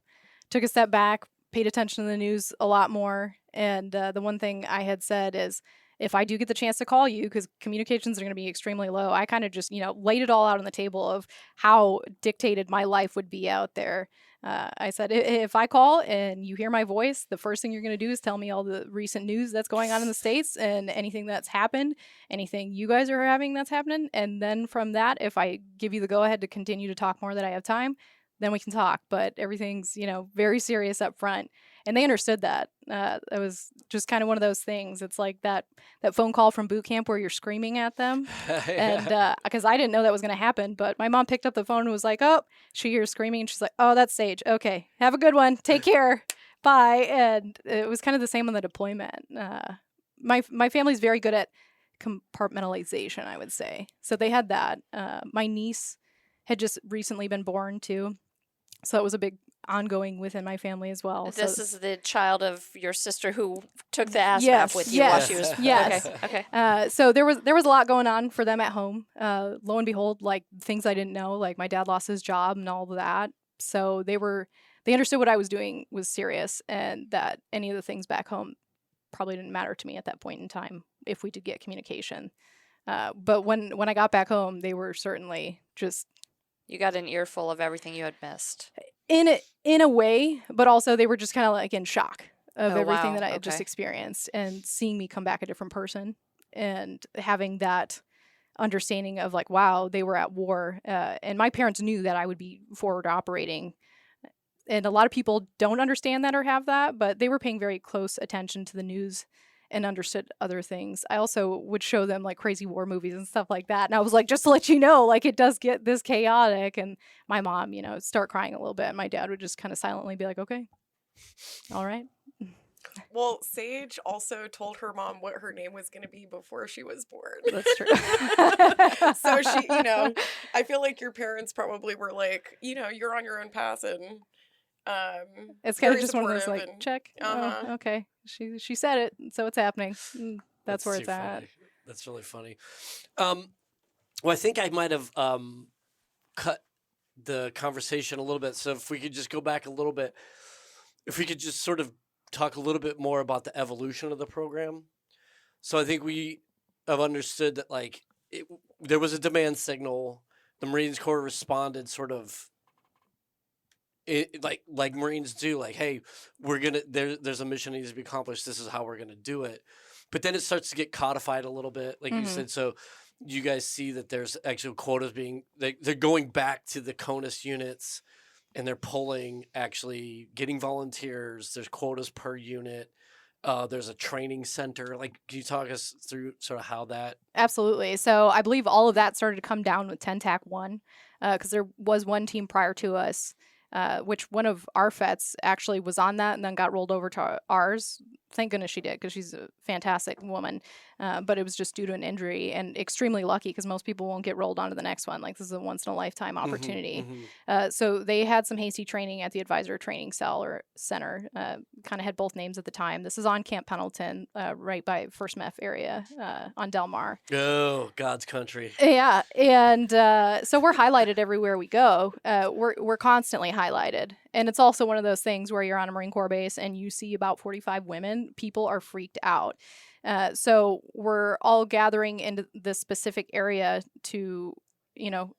took a step back, paid attention to the news a lot more. And the one thing I had said is, if I do get the chance to call you, because communications are going to be extremely low, I kind of just, laid it all out on the table of how dictated my life would be out there. I said, if I call and you hear my voice, the first thing you're going to do is tell me all the recent news that's going on in the States and anything that's happened, anything you guys are having that's happening. And then from that, if I give you the go ahead to continue to talk more that I have time, then we can talk. But everything's, very serious up front. And they understood that. It was just kind of one of those things. It's like that phone call from boot camp where you're screaming at them. And because I didn't know that was going to happen, but my mom picked up the phone and was like, oh, she hears screaming. And she's like, oh, that's Sage. Okay, have a good one. Take care. Bye. And it was kind of the same on the deployment. My family's very good at compartmentalization, I would say. So they had that. My niece had just recently been born too. So it was a big ongoing within my family as well. This is the child of your sister who took the ASVAB Yes, with you yes, while she was... yes. Okay. So there was a lot going on for them at home. Lo and behold, like things I didn't know, like my dad lost his job and all of that. So they understood what I was doing was serious, and that any of the things back home probably didn't matter to me at that point in time if we did get communication. But when I got back home, they were certainly just... You got an earful of everything you had missed. In a way, but also they were just kind of like in shock of everything that I had just Okay. experienced, and seeing me come back a different person and having that understanding of like, wow, they were at war. And my parents knew that I would be forward operating. And a lot of people don't understand that or have that, but they were paying very close attention to the news and understood other things. I also would show them like crazy war movies and stuff like that. And I was like, just to let you know, like it does get this chaotic. And my mom, start crying a little bit. And my dad would just kind of silently be like, okay, all right. Well, Sage also told her mom what her name was going to be before she was born. That's true. So she, I feel like your parents probably were like, you're on your own path, and it's kind of very just one of those like, supportive and- check. Uh-huh. Oh, okay. She said it, so it's happening. That's where too it's at. funny. That's really funny. Well, I think I might have cut the conversation a little bit. So if we could just go back a little bit, if we could just sort of talk a little bit more about the evolution of the program. So I think we have understood that there was a demand signal. The Marines Corps responded sort of like Marines do, like, hey, there's a mission that needs to be accomplished. This is how we're gonna do it. But then it starts to get codified a little bit, like you said. So you guys see that there's actual quotas they're going back to the CONUS units, and they're getting volunteers. There's quotas per unit. There's a training center. Like, can you talk us through sort of how that? Absolutely. So I believe all of that started to come down with 10 TAC 1, because there was one team prior to us, which one of our FETs actually was on that and then got rolled over to ours. Thank goodness she did, because she's a fantastic woman. But it was just due to an injury, and extremely lucky, because most people won't get rolled onto the next one. Like, this is a once-in-a-lifetime opportunity. So they had some hasty training at the Advisor Training Cell or Center. Kind of had both names at the time. This is on Camp Pendleton, right by First MEF area on Del Mar. Oh, God's country. Yeah, and so we're highlighted everywhere we go. We're constantly highlighted. And it's also one of those things where you're on a Marine Corps base and you see about 45 women, people are freaked out. So we're all gathering into this specific area to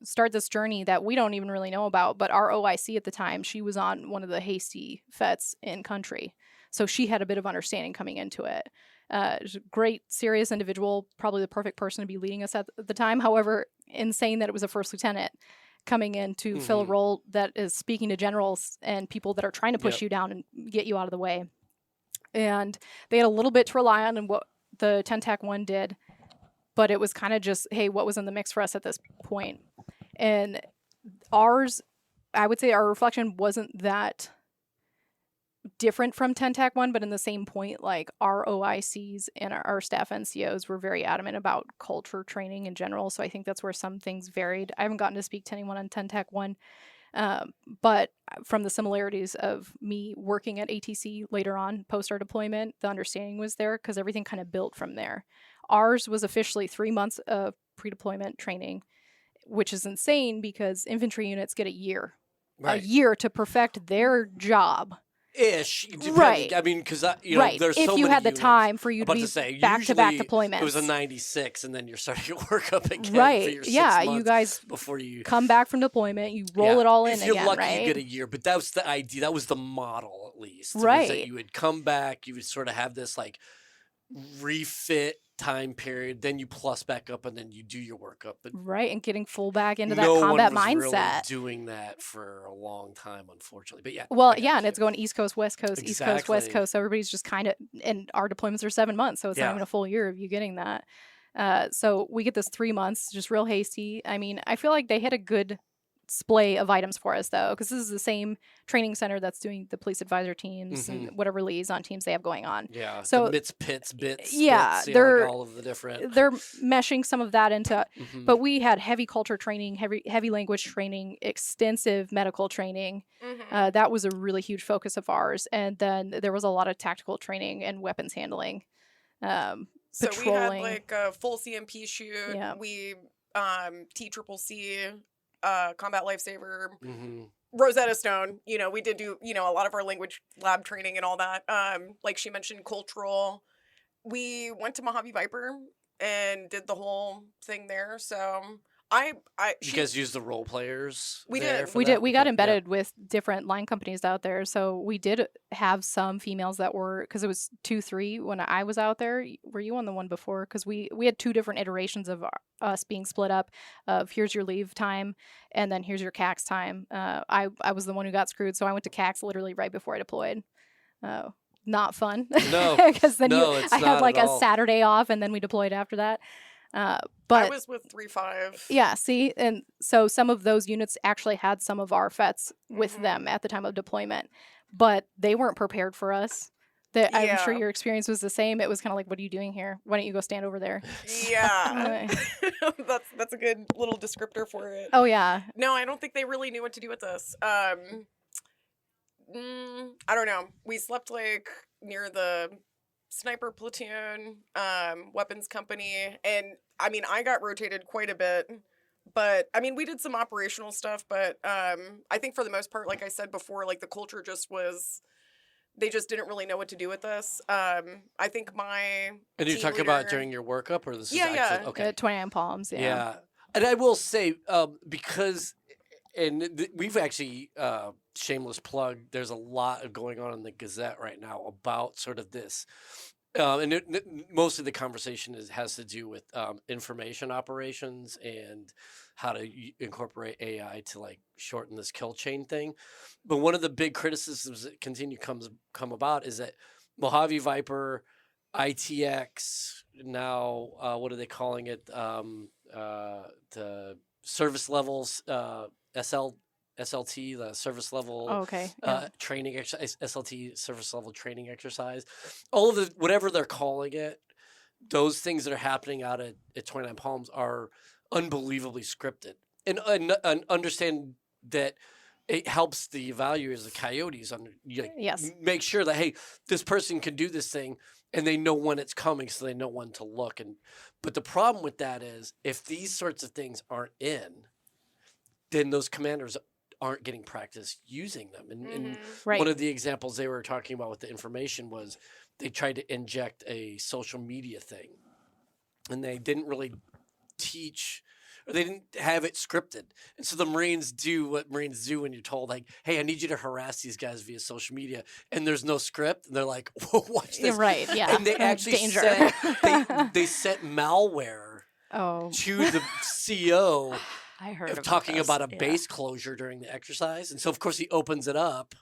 start this journey that we don't even really know about. But our OIC at the time, she was on one of the hasty FETs in country. So she had a bit of understanding coming into it. She's a great, serious individual, probably the perfect person to be leading us at the time. However, in saying that it was a first lieutenant coming in to fill a role that is speaking to generals and people that are trying to push you down and get you out of the way. And they had a little bit to rely on and what the 10 TAC 1 did, but it was kind of just, hey, what was in the mix for us at this point? And ours, I would say our reflection wasn't that different from 10 TAC 1, but in the same point, like our OICs and our staff NCOs were very adamant about culture training in general. So I think that's where some things varied. I haven't gotten to speak to anyone on 10 TAC 1, but from the similarities of me working at ATC later on, post our deployment, the understanding was there because everything kind of built from there. Ours was officially 3 months of pre-deployment training, which is insane because infantry units get a year to perfect their job. Right. I mean, because there's so if many you had the units. time for you to be back-to-back deployments. It was a 96, and then you're starting to work up again. Right. For your 6 yeah. months You guys before you come back from deployment. You roll it all in again. If you're lucky, right? you get a year. But that was the idea. That was the model, at least. Right. Was that you would come back. You would sort of have this like refit time period, then you plus back up, and then you do your workup. But right, and getting full back into that no combat one was mindset. Really doing that for a long time, unfortunately. But yeah, well, yeah, and it's going East Coast, West Coast, exactly. East Coast, West Coast. So everybody's just kind of, and our deployments are 7 months, so it's not even a full year of you getting that. So we get this 3 months, just real hasty. I mean, I feel like they hit a good splay of items for us though, because this is the same training center that's doing the police advisor teams and whatever liaison teams they have going on. Yeah. So the MITS, PITS, bits. Yeah, bits, they're like all of the different. They're meshing some of that into, but we had heavy culture training, heavy language training, extensive medical training. That was a really huge focus of ours, and then there was a lot of tactical training and weapons handling. So patrolling. we had like a full CMP shoot. Yeah. We TCCC. Combat Lifesaver, Rosetta Stone. We did do, a lot of our language lab training and all that. Like she mentioned, cultural. We went to Mojave Viper and did the whole thing there. So you guys used the role players. We did. We got embedded with different line companies out there. So we did have some females that were, because it was 2-3 when I was out there. Were you on the one before? Because we had 2 different iterations of us being split up. Of here's your leave time, and then here's your CAX time. I was the one who got screwed, so I went to CAX literally right before I deployed. Not fun. No, because then I had like a Saturday off, and then we deployed after that. But I was with 3-5. Yeah, see, and so some of those units actually had some of our FETs with them at the time of deployment, but they weren't prepared for us. I'm sure your experience was the same. It was kind of like, what are you doing here? Why don't you go stand over there? Yeah, that's a good little descriptor for it. Oh yeah. No, I don't think they really knew what to do with us. I don't know. We slept like near the sniper platoon, weapons company, and I mean I got rotated quite a bit, but I mean we did some operational stuff, but I think for the most part, like I said before, like the culture just was, they just didn't really know what to do with us. I think my and you're talking about during your workup, or this is actually okay 29 Palms. Yeah, and I will say because we've actually shameless plug, there's a lot going on in the Gazette right now about sort of this. And most of the conversation has to do with information operations and how to incorporate AI to like shorten this kill chain thing. But one of the big criticisms that come about is that Mojave Viper, ITX, now what are they calling it? The service levels, SLT, the service level training exercise, SLT, service level training exercise. All of the, whatever they're calling it, those things that are happening out at 29 Palms are unbelievably scripted. And understand that it helps the evaluators, the coyotes, make sure that, hey, this person can do this thing, and they know when it's coming, so they know when to look. But the problem with that is, if these sorts of things aren't in, then those commanders aren't getting practice using them. And one of the examples they were talking about with the information was they tried to inject a social media thing, and they didn't really teach, or they didn't have it scripted. And so the Marines do what Marines do when you're told, like, hey, I need you to harass these guys via social media, and there's no script, and they're like, whoa, watch You're this. right. Yeah. And they actually Danger. they sent malware Oh. to the CEO I heard of about talking this. about a Yeah. base closure during the exercise. And so, of course, he opens it up,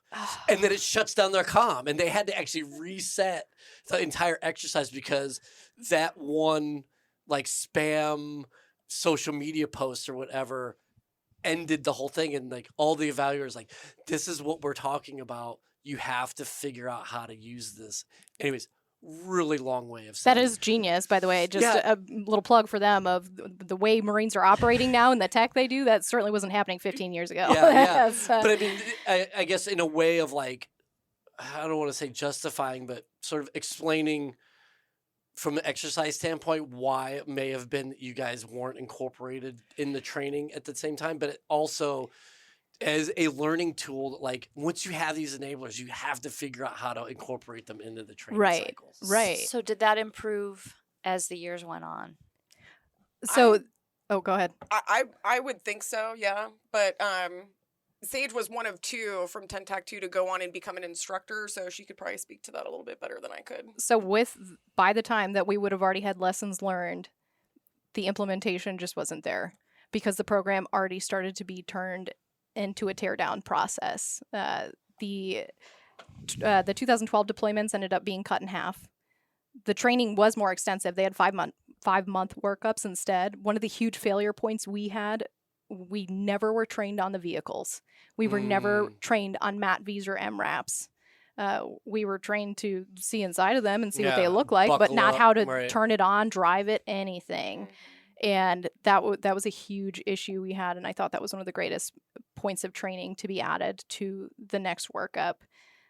and then it shuts down their comm. And they had to actually reset the entire exercise because that one, like, spam social media post or whatever ended the whole thing. And, like, all the evaluators, like, this is what we're talking about. You have to figure out how to use this. Anyways, really long way of saying That is genius, by the way. Just Yeah. a little plug for them of the way Marines are operating now and the tech they do. That certainly wasn't happening 15 years ago. Yeah, yeah. That's, But I mean, I guess in a way of, like, I don't want to say justifying, but sort of explaining from an exercise standpoint why it may have been that you guys weren't incorporated in the training at the same time, but it also as a learning tool, like, once you have these enablers, you have to figure out how to incorporate them into the training Right, cycles. right. So did that improve as the years went on? So, oh, go ahead. I would think so, yeah. But Sage was one of two from TENTAC 2 to go on and become an instructor, so she could probably speak to that a little bit better than I could. So by the time that we would have already had lessons learned, the implementation just wasn't there because the program already started to be turned into a teardown process. The 2012 deployments ended up being cut in half. The training was more extensive. They had 5-month workups instead. One of the huge failure points we had, we never were trained on the vehicles. We were never trained on MATVs or MRAPs. We were trained to see inside of them and see what they Yeah, look like, but buckle not up, how to right. turn it on, drive it, anything. And that was a huge issue we had, and I thought that was one of the greatest points of training to be added to the next workup.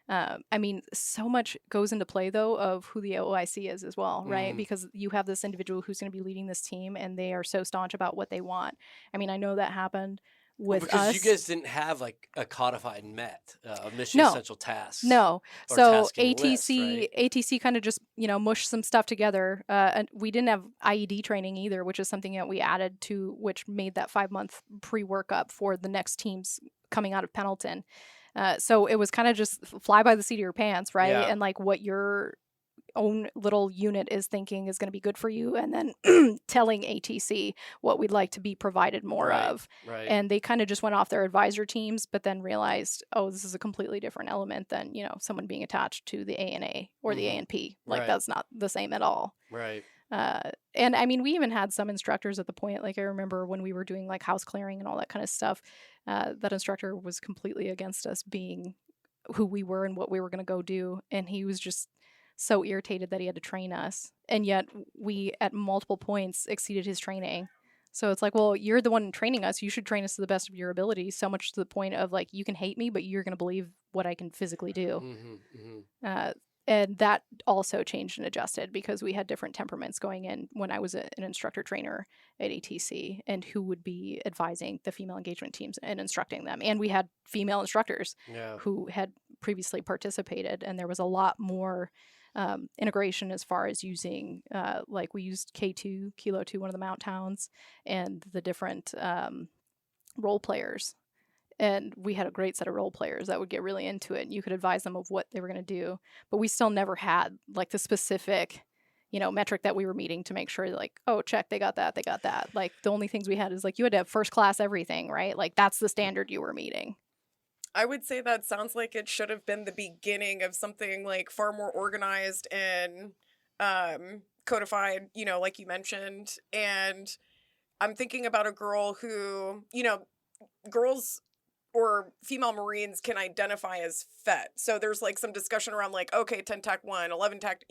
I mean, so much goes into play, though, of who the OIC is as well, right? Because you have this individual who's going to be leading this team, and they are so staunch about what they want. I mean, I know that happened with because us. you guys didn't have, like, a codified MET, a mission No. essential tasks. No. or So tasking ATC list, right? ATC kind of just, mushed some stuff together. And we didn't have IED training either, which is something that we added to, which made that 5-month pre-workup for the next teams coming out of Pendleton. So it was kind of just fly by the seat of your pants, right? Yeah. And like what your own little unit is thinking is going to be good for you, and then telling ATC what we'd like to be provided more Right, of. right. And they kind of just went off their advisor teams, but then realized, oh, this is a completely different element than, someone being attached to the ANA or the ANP. Like, Right. that's not the same at all. Right. And I mean, we even had some instructors at the point, like I remember when we were doing like house clearing and all that kind of stuff, that instructor was completely against us being who we were and what we were going to go do. And he was just so irritated that he had to train us. And yet we, at multiple points, exceeded his training. So it's like, well, you're the one training us. You should train us to the best of your ability, so much to the point of like, you can hate me, but you're going to believe what I can physically do. And that also changed and adjusted because we had different temperaments going in when I was an instructor trainer at ATC, and who would be advising the female engagement teams and instructing them. And we had female instructors Yeah. who had previously participated, and there was a lot more integration as far as using, like we used K2, Kilo 2, one of the mount towns, and the different role players. And we had a great set of role players that would get really into it, and you could advise them of what they were going to do. But we still never had like the specific, metric that we were meeting to make sure like, oh, check, they got that, they got that. Like the only things we had is like, you had to have first class everything, right? Like that's the standard you were meeting. I would say that sounds like it should have been the beginning of something like far more organized and codified, like you mentioned. And I'm thinking about a girl who, girls or female Marines can identify as FET. So there's like some discussion around like, okay, 10 TAC 1, 11 TAC,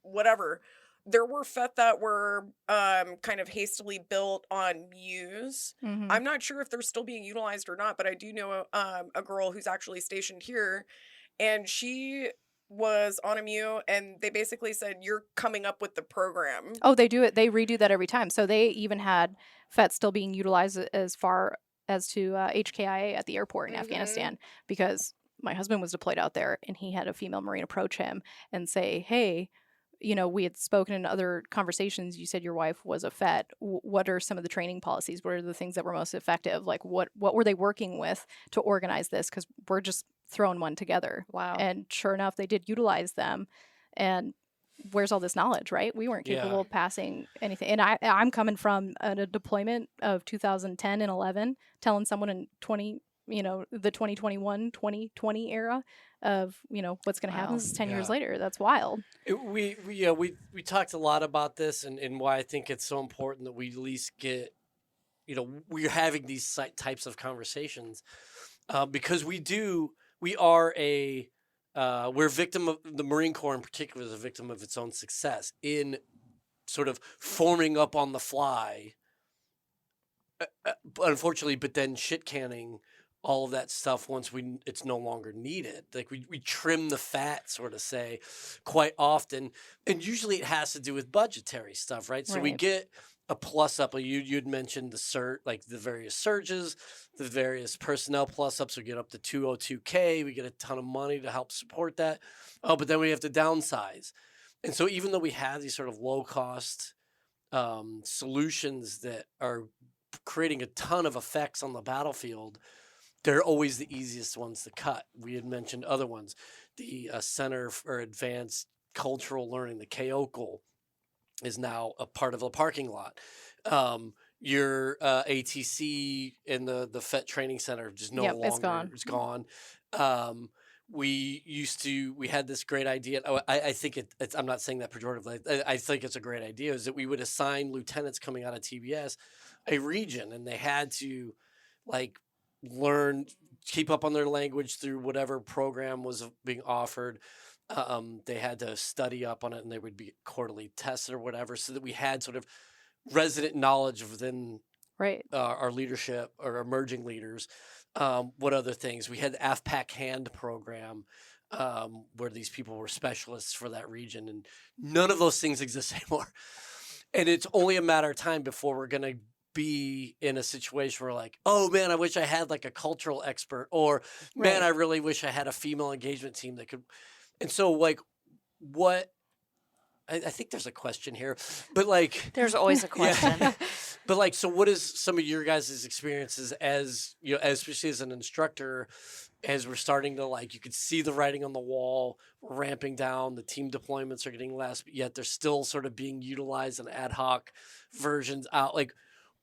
whatever. There were FET that were kind of hastily built on Muse. Mm-hmm. I'm not sure if they're still being utilized or not, but I do know a girl who's actually stationed here, and she was on a Muse, and they basically said, you're coming up with the program. Oh, they do it. They redo that every time. So they even had FET still being utilized as far as to HKIA at the airport in Afghanistan, because my husband was deployed out there, and he had a female Marine approach him and say, hey, you know, we had spoken in other conversations. You said your wife was a FET. What are some of the training policies? What are the things that were most effective? Like, what were they working with to organize this? Because we're just throwing one together. Wow. And sure enough, they did utilize them. And where's all this knowledge, right? We weren't capable Yeah. of passing anything. And I'm coming from a deployment of 2010 and 11, telling someone in the 2020 era of, what's going to happen. Wow. This is 10 years Yeah. later. That's wild. We talked a lot about this and why I think it's so important that we at least get, we're having these types of conversations because we're a victim of the Marine Corps in particular is a victim of its own success in sort of forming up on the fly, unfortunately, but then shit canning all of that stuff once it's no longer needed. Like we trim the fat, sort of say, quite often, and usually it has to do with budgetary stuff, right? So we Right. get a plus up. You'd mentioned the various surges, the various personnel plus ups. We get up to 202K. We get a ton of money to help support that. Oh, but then we have to downsize, and so even though we have these sort of low cost solutions that are creating a ton of effects on the battlefield, they're always the easiest ones to cut. We had mentioned other ones, the Center for Advanced Cultural Learning, the KOCL, is now a part of a parking lot. Your ATC in the FET Training Center just no Yep, longer. it's gone. It's gone. We had this great idea. I think it's, I'm not saying that pejoratively. I think it's a great idea, is that we would assign lieutenants coming out of TBS a region, and they had to learn, keep up on their language through whatever program was being offered. They had to study up on it, and they would be quarterly tested or whatever, so that we had sort of resident knowledge within Right. our leadership or emerging leaders. What other things? We had the AFPAC hand program, where these people were specialists for that region, and none of those things exist anymore. And it's only a matter of time before we're going to be in a situation where oh man, I wish I had a cultural expert, or man, Right. I really wish I had a female engagement team that could. And so what, I think there's a question here, but There's always a question. yeah. But so what is some of your guys' experiences as, especially as an instructor, as we're starting to you could see the writing on the wall, we're ramping down, the team deployments are getting less, but yet they're still sort of being utilized in ad hoc versions out.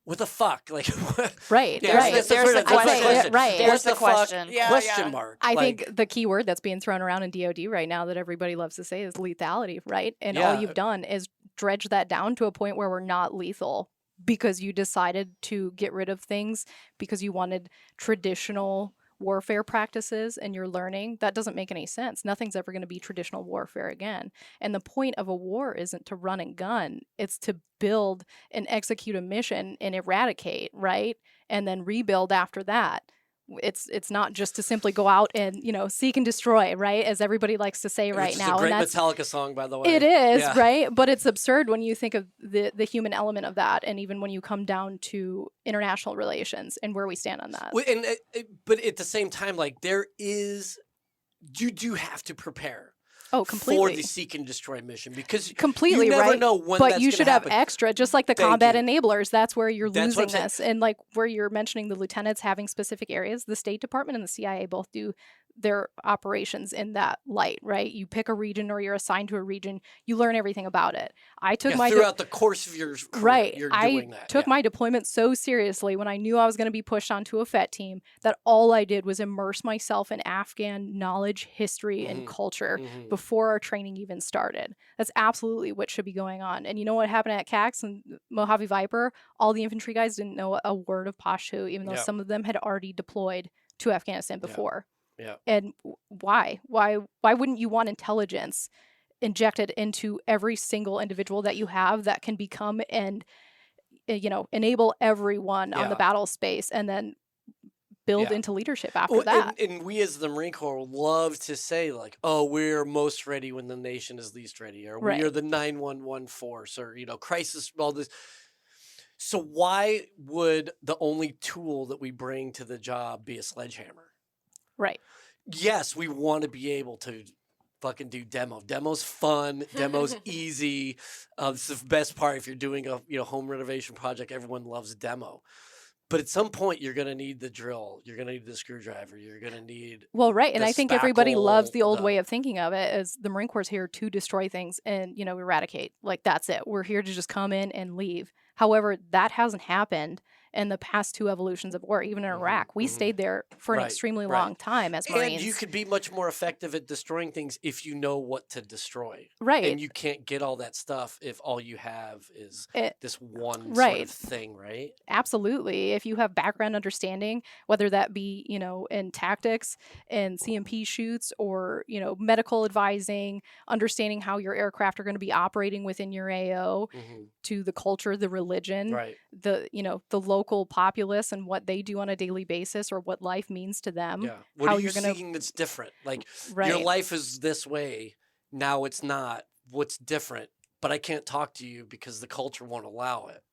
What the fuck? What? Right. Yeah, Right. that's There's the the question. question. Right. There's What the the question. fuck? Yeah, Question yeah. mark. I think the key word that's being thrown around in DoD right now that everybody loves to say is lethality, right? And all Yeah. you've done is dredge that down to a point where we're not lethal because you decided to get rid of things because you wanted traditional warfare practices and you're learning. That doesn't make any sense. Nothing's ever going to be traditional warfare again. And the point of a war isn't to run and gun. It's to build and execute a mission and eradicate, right? And then rebuild after that. It's not just to simply go out and seek and destroy, right? As everybody likes to say right Which now. is a great And that's Metallica song, by the way. it is, Yeah. right? But it's absurd when you think of the human element of that, and even when you come down to international relations and where we stand on that. Well, but at the same time, you do have to prepare Oh, for completely. the seek and destroy mission, because Completely, you never right? know when But that's you gonna should have happen. extra, just like the Thank combat you. enablers. That's where you're That's what I'm losing saying. this. And where you're mentioning the lieutenants having specific areas, the State Department and the CIA both do their operations in that light, right? You pick a region or you're assigned to a region, you learn everything about it. I took my throughout the course of your career, Right. you're I doing that. took yeah. my deployment so seriously when I knew I was going to be pushed onto a FET team that all I did was immerse myself in Afghan knowledge, history, and Mhm. culture Mhm. before our training even started. That's absolutely what should be going on. And you know what happened at CAX and Mojave Viper? All the infantry guys didn't know a word of Pashto, even though Yeah. some of them had already deployed to Afghanistan Yeah. before. Yeah. And why? Why wouldn't you want intelligence injected into every single individual that you have that can become and enable everyone on the Yeah. battle space and then build Yeah. into leadership after Well, that? and we as the Marine Corps love to say oh, we're most ready when the nation is least ready, or Right. we are the 911 force, or crisis, all this. So why would the only tool that we bring to the job be a sledgehammer? Right. Yes, we want to be able to fucking do demo. Demo's fun. Demo's easy. It's the best part. If you're doing a home renovation project, everyone loves demo. But at some point, you're gonna need the drill. You're gonna need the screwdriver. You're gonna need Well, right. And the I think everybody loves spackle, the old way of thinking of it as the Marine Corps is here to destroy things and, eradicate. Like, that's it. We're here to just come in and leave. However, that hasn't happened in the past 2 evolutions of war. Even in Iraq, we stayed there for an Right, extremely right. long time as And Marines. you could be much more effective at destroying things if you know what to destroy. Right. And you can't get all that stuff if all you have is this one sort Right. of thing, right? Absolutely. If you have background understanding, whether that be, in tactics and CMP shoots or, medical advising, understanding how your aircraft are going to be operating within your AO, to the culture, the religion, Right. the local populace and what they do on a daily basis or what life means to them. Yeah. What how are you you're gonna seeing that's different? Like, your Right. life is this way. Now it's not. What's different? But I can't talk to you because the culture won't allow it.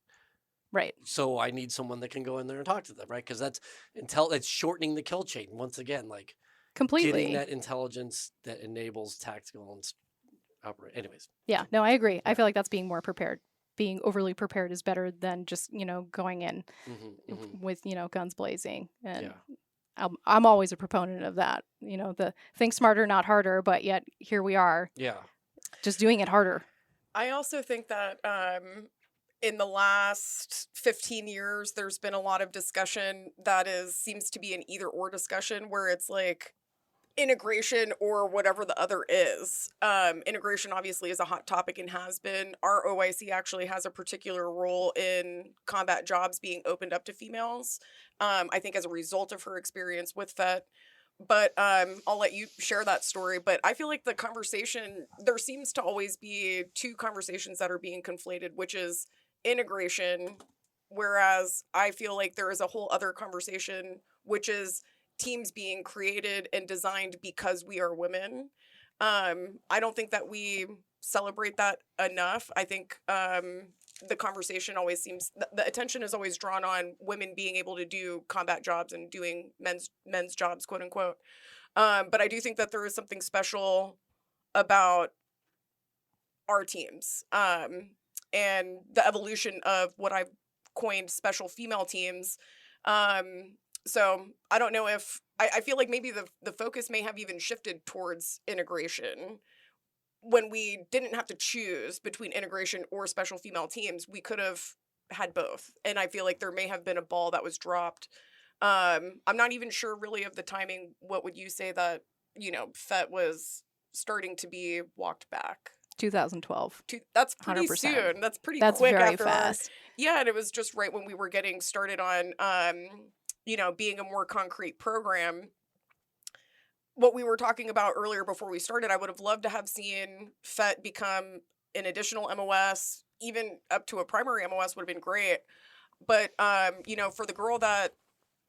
Right. So I need someone that can go in there and talk to them, right? Because that's shortening the kill chain once again, like Completely. getting that intelligence that enables tactical and operate. Anyways, Yeah, no, I agree. I Yeah. feel like that's being more prepared. Being overly prepared is better than just, going in with, guns blazing. And I'm always a proponent of that. The think smarter, not harder, but yet here we are, yeah, just doing it harder. I also think that in the last 15 years, there's been a lot of discussion that seems to be an either or discussion where it's like integration or whatever the other is. Integration obviously is a hot topic and has been. Our OIC actually has a particular role in combat jobs being opened up to females. I think as a result of her experience with FET. But I'll let you share that story. But I feel like the conversation, there seems to always be 2 conversations that are being conflated, which is integration, whereas I feel like there is a whole other conversation, which is teams being created and designed because we are women. I don't think that we celebrate that enough. I think the conversation always seems, the attention is always drawn on women being able to do combat jobs and doing men's jobs, quote unquote. But I do think that there is something special about our teams and the evolution of what I've coined special female teams. So I don't know if I feel like maybe the focus may have even shifted towards integration. When we didn't have to choose between integration or special female teams, we could have had both. And I feel like there may have been a ball that was dropped. I'm not even sure really of the timing. What would you say that, FET was starting to be walked back? 2012. That's pretty 100%. soon. That's pretty That's quick very after. fast. Yeah, and it was just right when we were getting started on, being a more concrete program. What we were talking about earlier before we started, I would have loved to have seen FET become an additional MOS, even up to a primary MOS would have been great. But, for the girl that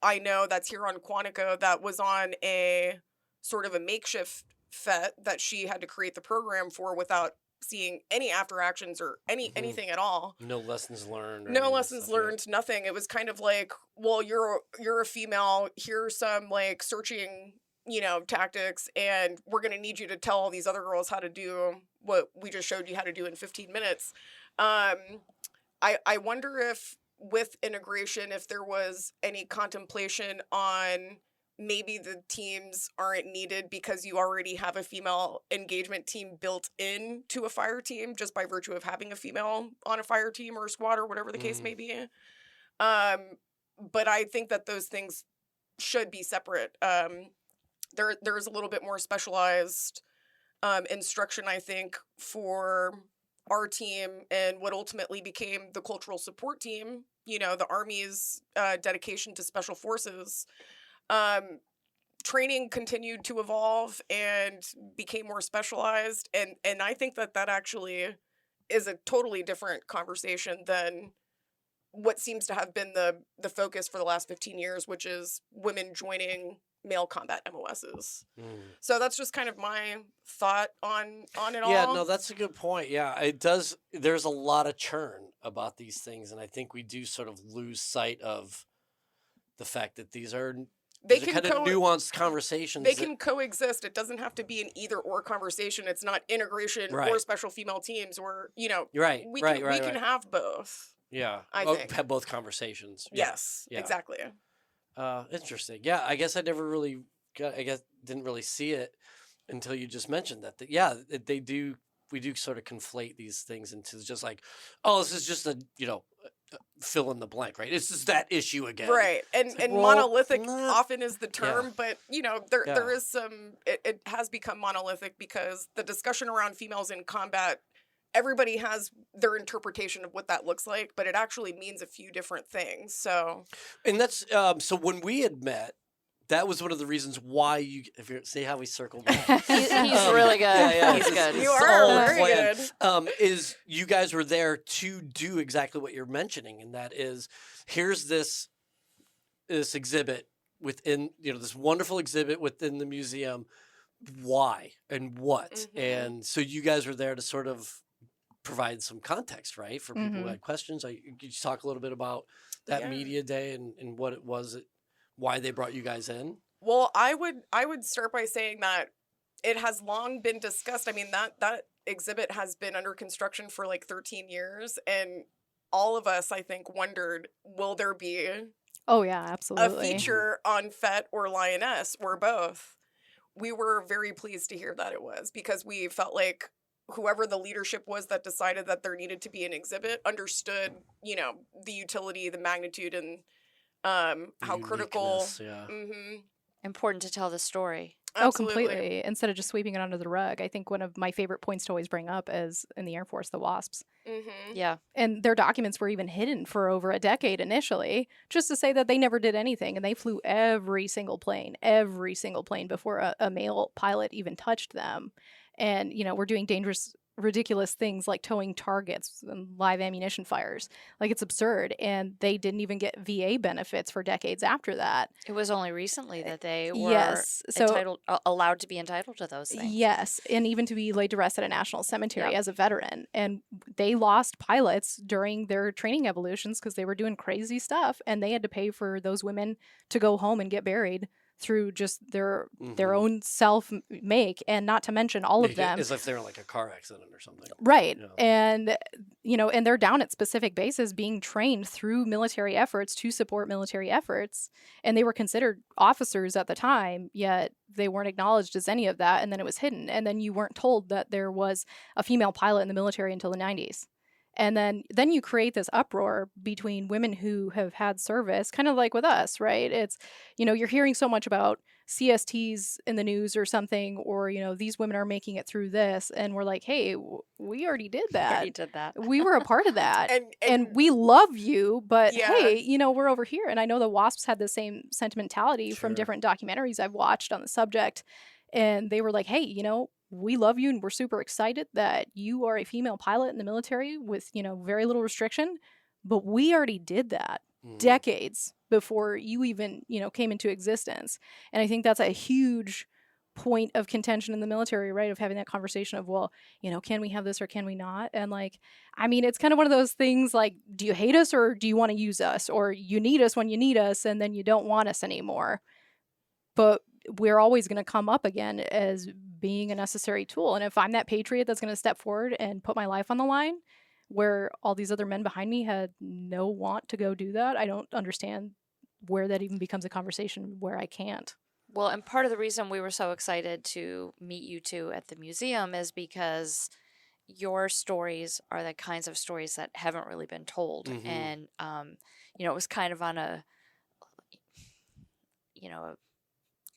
I know that's here on Quantico that was on a sort of a makeshift FET that she had to create the program for without seeing any after actions or anything at all. no lessons learned. or No any of that lessons stuff, yeah. learned, nothing. It was kind of like, well, you're a female, here's some like searching, tactics, and we're going to need you to tell all these other girls how to do what we just showed you how to do in 15 minutes. I wonder if with integration, if there was any contemplation on maybe the teams aren't needed because you already have a female engagement team built in to a fire team just by virtue of having a female on a fire team or a squad or whatever the case may be. But I think that those things should be separate. There's a little bit more specialized instruction, I think, for our team and what ultimately became the cultural support team, the Army's dedication to special forces. Training continued to evolve and became more specialized. And I think that actually is a totally different conversation than what seems to have been the focus for the last 15 years, which is women joining male combat MOSs. So that's just kind of my thought on it all. Yeah, no, that's a good point. Yeah, it does. There's a lot of churn about these things, and I think we do sort of lose sight of the fact that these are they These are can kind of nuanced conversations. they can coexist. It doesn't have to be an either or conversation. It's not integration or Right. special female teams, or you know, Right, we right, can right, we can right. have both. Yeah. I Well, think. have both conversations. Yeah. Yes, Yeah. exactly. Interesting. Yeah, I guess I never really didn't really see it until you just mentioned that. They do. We do sort of conflate these things into just like, oh, this is just a fill in the blank, right? It's just that issue again. Right, and like, well, monolithic nah. often is the term, but there Yeah. is some. It has become monolithic because the discussion around females in combat, everybody has their interpretation of what that looks like, but it actually means a few different things. So, And that's so when we had met, that was one of the reasons why if you see how we circled back. He's really good. Yeah, He's good. You It's the are whole very plan. good. Is you guys were there to do exactly what you're mentioning, and that is, here's this exhibit within this wonderful exhibit within the museum. Why and what? Mhm. And so you guys were there to sort of provide some context, right, for people who had questions. Could you talk a little bit about that Yeah. media day and what it was, why they brought you guys in? Well, I would start by saying that it has long been discussed. I mean, that exhibit has been under construction for like 13 years, and all of us, I think, wondered, will there be Oh yeah, a absolutely. feature on FET or Lioness or both? We were very pleased to hear that it was, because we felt like whoever the leadership was that decided that there needed to be an exhibit understood, the utility, the magnitude, and how critical. Uniqueness, yeah. Mm-hmm. Important to tell the story. Oh, completely. Instead of just sweeping it under the rug. I think one of my favorite points to always bring up is in the Air Force, the WASPs. Mm-hmm. Yeah. And their documents were even hidden for over a decade initially, just to say that they never did anything. And they flew every single plane before a male pilot even touched them. And, we're doing dangerous, ridiculous things like towing targets and live ammunition fires. Like, it's absurd. And they didn't even get VA benefits for decades after that. It was only recently that they were Yes. So allowed to be entitled to those things. yes, and even to be laid to rest at a national cemetery Yep. as a veteran. And they lost pilots during their training evolutions because they were doing crazy stuff, and they had to pay for those women to go home and get buried through just their own self make, and not to mention all of them. As if they're in like a car accident or something. Right. Yeah. And, and they're down at specific bases being trained through military efforts to support military efforts. And they were considered officers at the time, yet they weren't acknowledged as any of that. And then it was hidden. And then you weren't told that there was a female pilot in the military until the 90s. And then you create this uproar between women who have had service, kind of like with us, right? It's, you're hearing so much about CSTs in the news or something, or, these women are making it through this. And we're like, hey, we already did We that. already did that. We were a part of that. And And we love you, but Yeah. hey, we're over here. And I know the WASPs had the same sentimentality from Sure. different documentaries I've watched on the subject. And they were like, hey, we love you and we're super excited that you are a female pilot in the military with, very little restriction. But we already did that Mhm. decades before you even, came into existence. And I think that's a huge point of contention in the military, right? Of having that conversation of, well, can we have this or can we not? And it's kind of one of those things like, do you hate us or do you want to use us? Or you need us when you need us and then you don't want us anymore. But we're always going to come up again as being a necessary tool. And if I'm that patriot that's going to step forward and put my life on the line, where all these other men behind me had no want to go do that, I don't understand where that even becomes a conversation where I can't. Well, and part of the reason we were so excited to meet you two at the museum is because your stories are the kinds of stories that haven't really been told. Mhm. And, it was kind of on a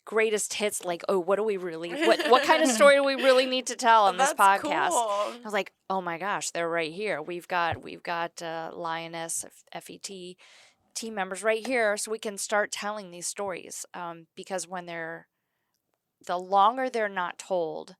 greatest hits, like, oh, what do we really, what kind of story do we really need to tell on this That's podcast? cool. I was like, oh my gosh, they're right here. We've got Lioness, FET team members right here, so we can start telling these stories. Because the longer they're not told,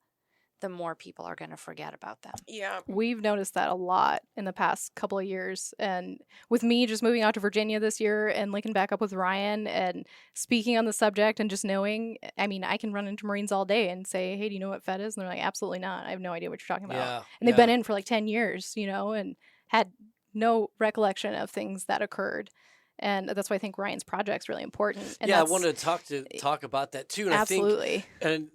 the more people are going to forget about them. Yeah. We've noticed that a lot in the past couple of years. And with me just moving out to Virginia this year and linking back up with Riane and speaking on the subject and just knowing, I can run into Marines all day and say, hey, do you know what FET is? And they're like, absolutely not. I have no idea what you're talking about. Yeah. And they've been in for like 10 years, and had no recollection of things that occurred. And that's why I think Ryan's project's really important. And yeah, I that's, wanted to talk about that too. And absolutely. I think, and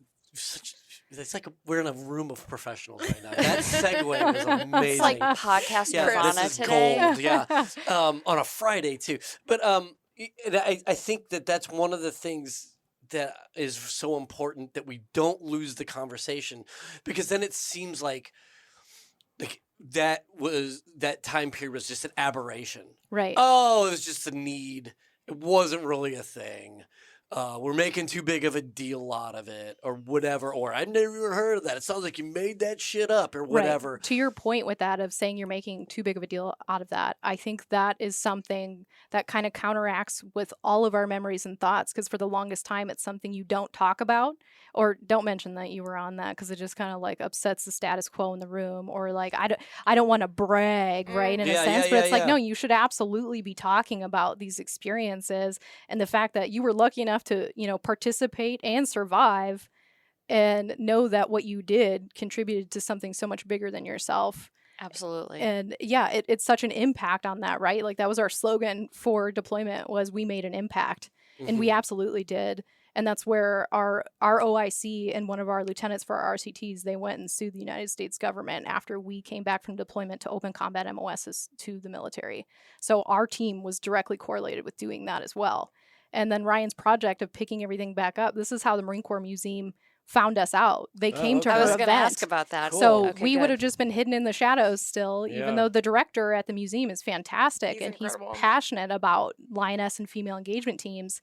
it's like we're in a room of professionals right now. That segue was amazing. It's like podcast yeah, nirvana this is today. gold. Yeah, on a Friday too. But and I think that's one of the things that is so important, that we don't lose the conversation, because then it seems like that time period was just an aberration. Right. Oh, it was just a need. It wasn't really a thing. We're making too big of a deal out of it, or whatever. Or I never even heard of that. It sounds like you made that shit up, or whatever. Right. To your point with that of saying you're making too big of a deal out of that, I think that is something that kind of counteracts with all of our memories and thoughts, because for the longest time, it's something you don't talk about or don't mention that you were on that, because it just kind of like upsets the status quo in the room, or like I don't want to brag, right, in a sense, but it's like, no, you should absolutely be talking about these experiences and the fact that you were lucky enough to, participate and survive, and know that what you did contributed to something so much bigger than yourself. Absolutely. And yeah, it's such an impact on that, right? Like that was our slogan for deployment, was we made an impact. And we absolutely did. And that's where our OIC and one of our lieutenants for our RCTs, they went and sued the United States government after we came back from deployment to open combat MOSs to the military. So our team was directly correlated with doing that as well. And then Ryan's project of picking everything back up, this is how the Marine Corps Museum found us out. They came to I our was event. going to ask about that. Cool. So Okay, we good. would have just been hidden in the shadows still, even though the director at the museum is fantastic. He's and incredible. he's passionate about Lioness and female engagement teams,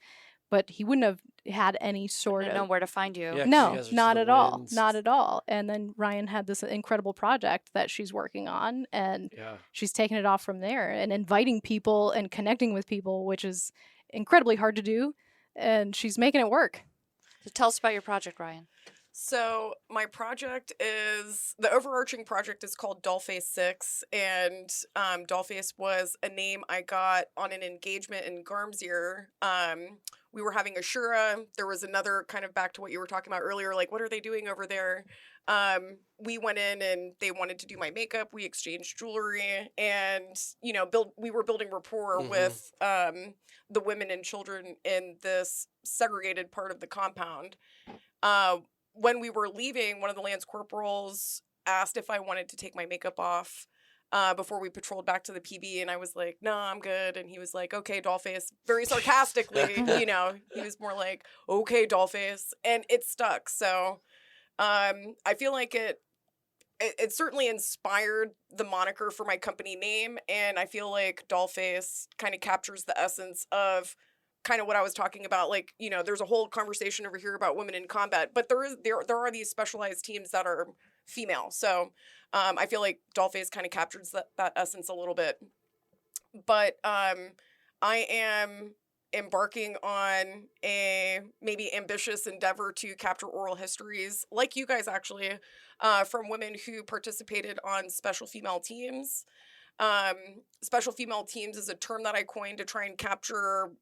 but he wouldn't have had any sort I know of... where to find you. Yeah, 'cause you No, guys are to not the at all. winds. Not at all. And then Ryan had this incredible project that she's working on, and Yeah. she's taking it off from there and inviting people and connecting with people, which is incredibly hard to do. And she's making it work. So tell us about your project, Ryan. So my project the overarching project is called Dollface 6, and Dollface was a name I got on an engagement in Garmsir. We were having a Shura. There was another, kind of back to what you were talking about earlier, like, what are they doing over there? We went in and they wanted to do my makeup. We exchanged jewelry, and we were building rapport with the women and children in this segregated part of the compound. When we were leaving, one of the lance corporals asked if I wanted to take my makeup off before we patrolled back to the PB, and I was like, no, I'm good. And he was like, okay, Dollface, very sarcastically, he was more like, okay, Dollface, and it stuck. So I feel like it certainly inspired the moniker for my company name, and I feel like Dollface kind of captures the essence of kind of what I was talking about. Like, there's a whole conversation over here about women in combat, but there are these specialized teams that are female. So I feel like Dollface kind of captures that essence a little bit. But I am embarking on a maybe ambitious endeavor to capture oral histories, like you guys actually, from women who participated on special female teams. Special female teams is a term that I coined to try and capture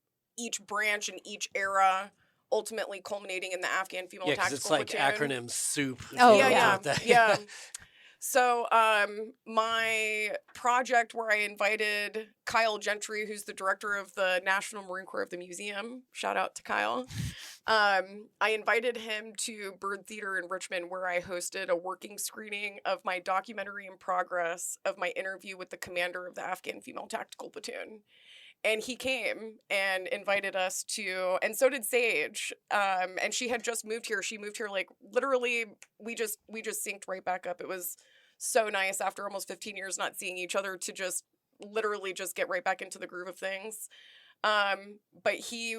each branch and each era, ultimately culminating in the Afghan female Yeah, because it's tactical like platoon. acronym soup. if Oh, you know yeah. about that. Yeah. So my project, where I invited Kyle Gentry, who's the director of the National Marine Corps of the Museum, shout out to Kyle, I invited him to Bird Theater in Richmond, where I hosted a working screening of my documentary in progress of my interview with the commander of the Afghan female tactical platoon. And he came and invited us to, and so did Saje. And she had just moved here. She moved here, like, literally, we just synced right back up. It was so nice after almost 15 years not seeing each other to just literally just get right back into the groove of things. But he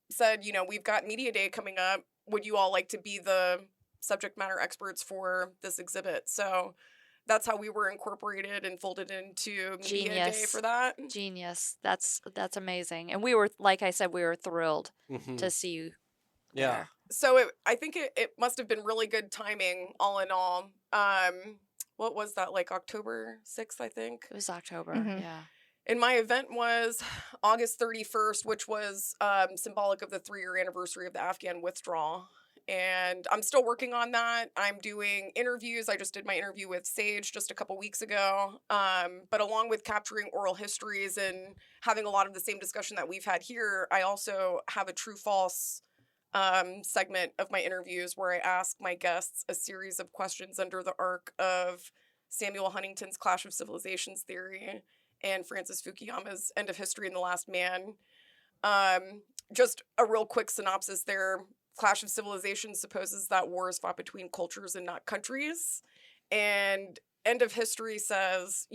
said, we've got Media Day coming up. Would you all like to be the subject matter experts for this exhibit? So that's how we were incorporated and folded into Media Day for that. Genius. That's amazing. And we were, like I said, we were thrilled to see you. Yeah. there. So I think it must have been really good timing, all in all. What was that, like October 6th, I think? It was October. Mhm. Yeah. And my event was August 31st, which was symbolic of the 3-year anniversary of the Afghan withdrawal. and I'm still working on that. I'm doing interviews. I just did my interview with Saje just a couple weeks ago. But along with capturing oral histories and having a lot of the same discussion that we've had here, I also have a true false segment of my interviews where I ask my guests a series of questions under the arc of Samuel Huntington's Clash of Civilizations theory and Francis Fukuyama's End of History and the Last Man. Just a real quick synopsis there. Clash of Civilizations supposes that war is fought between cultures and not countries. And End of History says,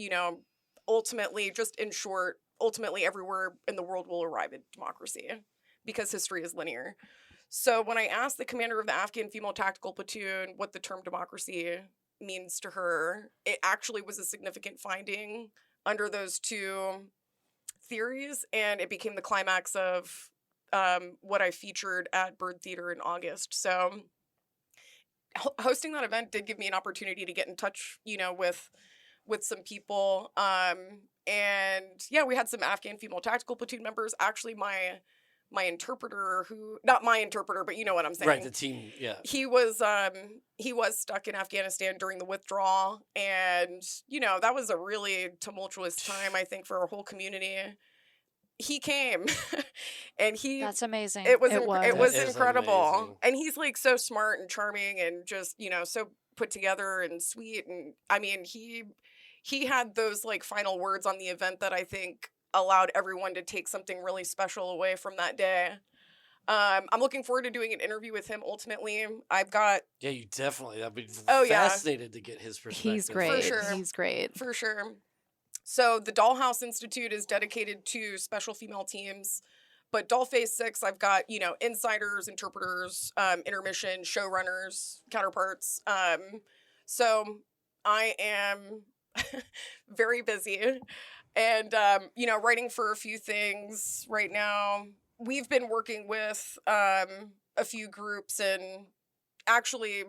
ultimately, just in short, ultimately everywhere in the world will arrive at democracy because history is linear. So when I asked the commander of the Afghan female tactical platoon what the term democracy means to her, it actually was a significant finding under those two theories, and it became the climax of what I featured at Bird Theater in August. So hosting that event did give me an opportunity to get in touch, with some people. And yeah, we had some Afghan female tactical platoon members. Actually, my interpreter, who, not my interpreter, but you know what I'm saying. Right, the team, yeah. He was stuck in Afghanistan during the withdrawal, and that was a really tumultuous time, I think, for our whole community. He came and That's amazing. it was That is incredible. amazing. And he's like so smart and charming and just, so put together and sweet. And I mean, he had those like final words on the event that I think allowed everyone to take something really special away from that day. I'm looking forward to doing an interview with him ultimately. I've got... Yeah, you definitely. I'd be Oh, yeah. fascinated to get his perspective. He's great. For sure. He's great. For sure. So the Dollhouse Institute is dedicated to special female teams. But Dollface 6, I've got, insiders, interpreters, intermission, showrunners, counterparts. So I am very busy and, writing for a few things right now. We've been working with a few groups, and actually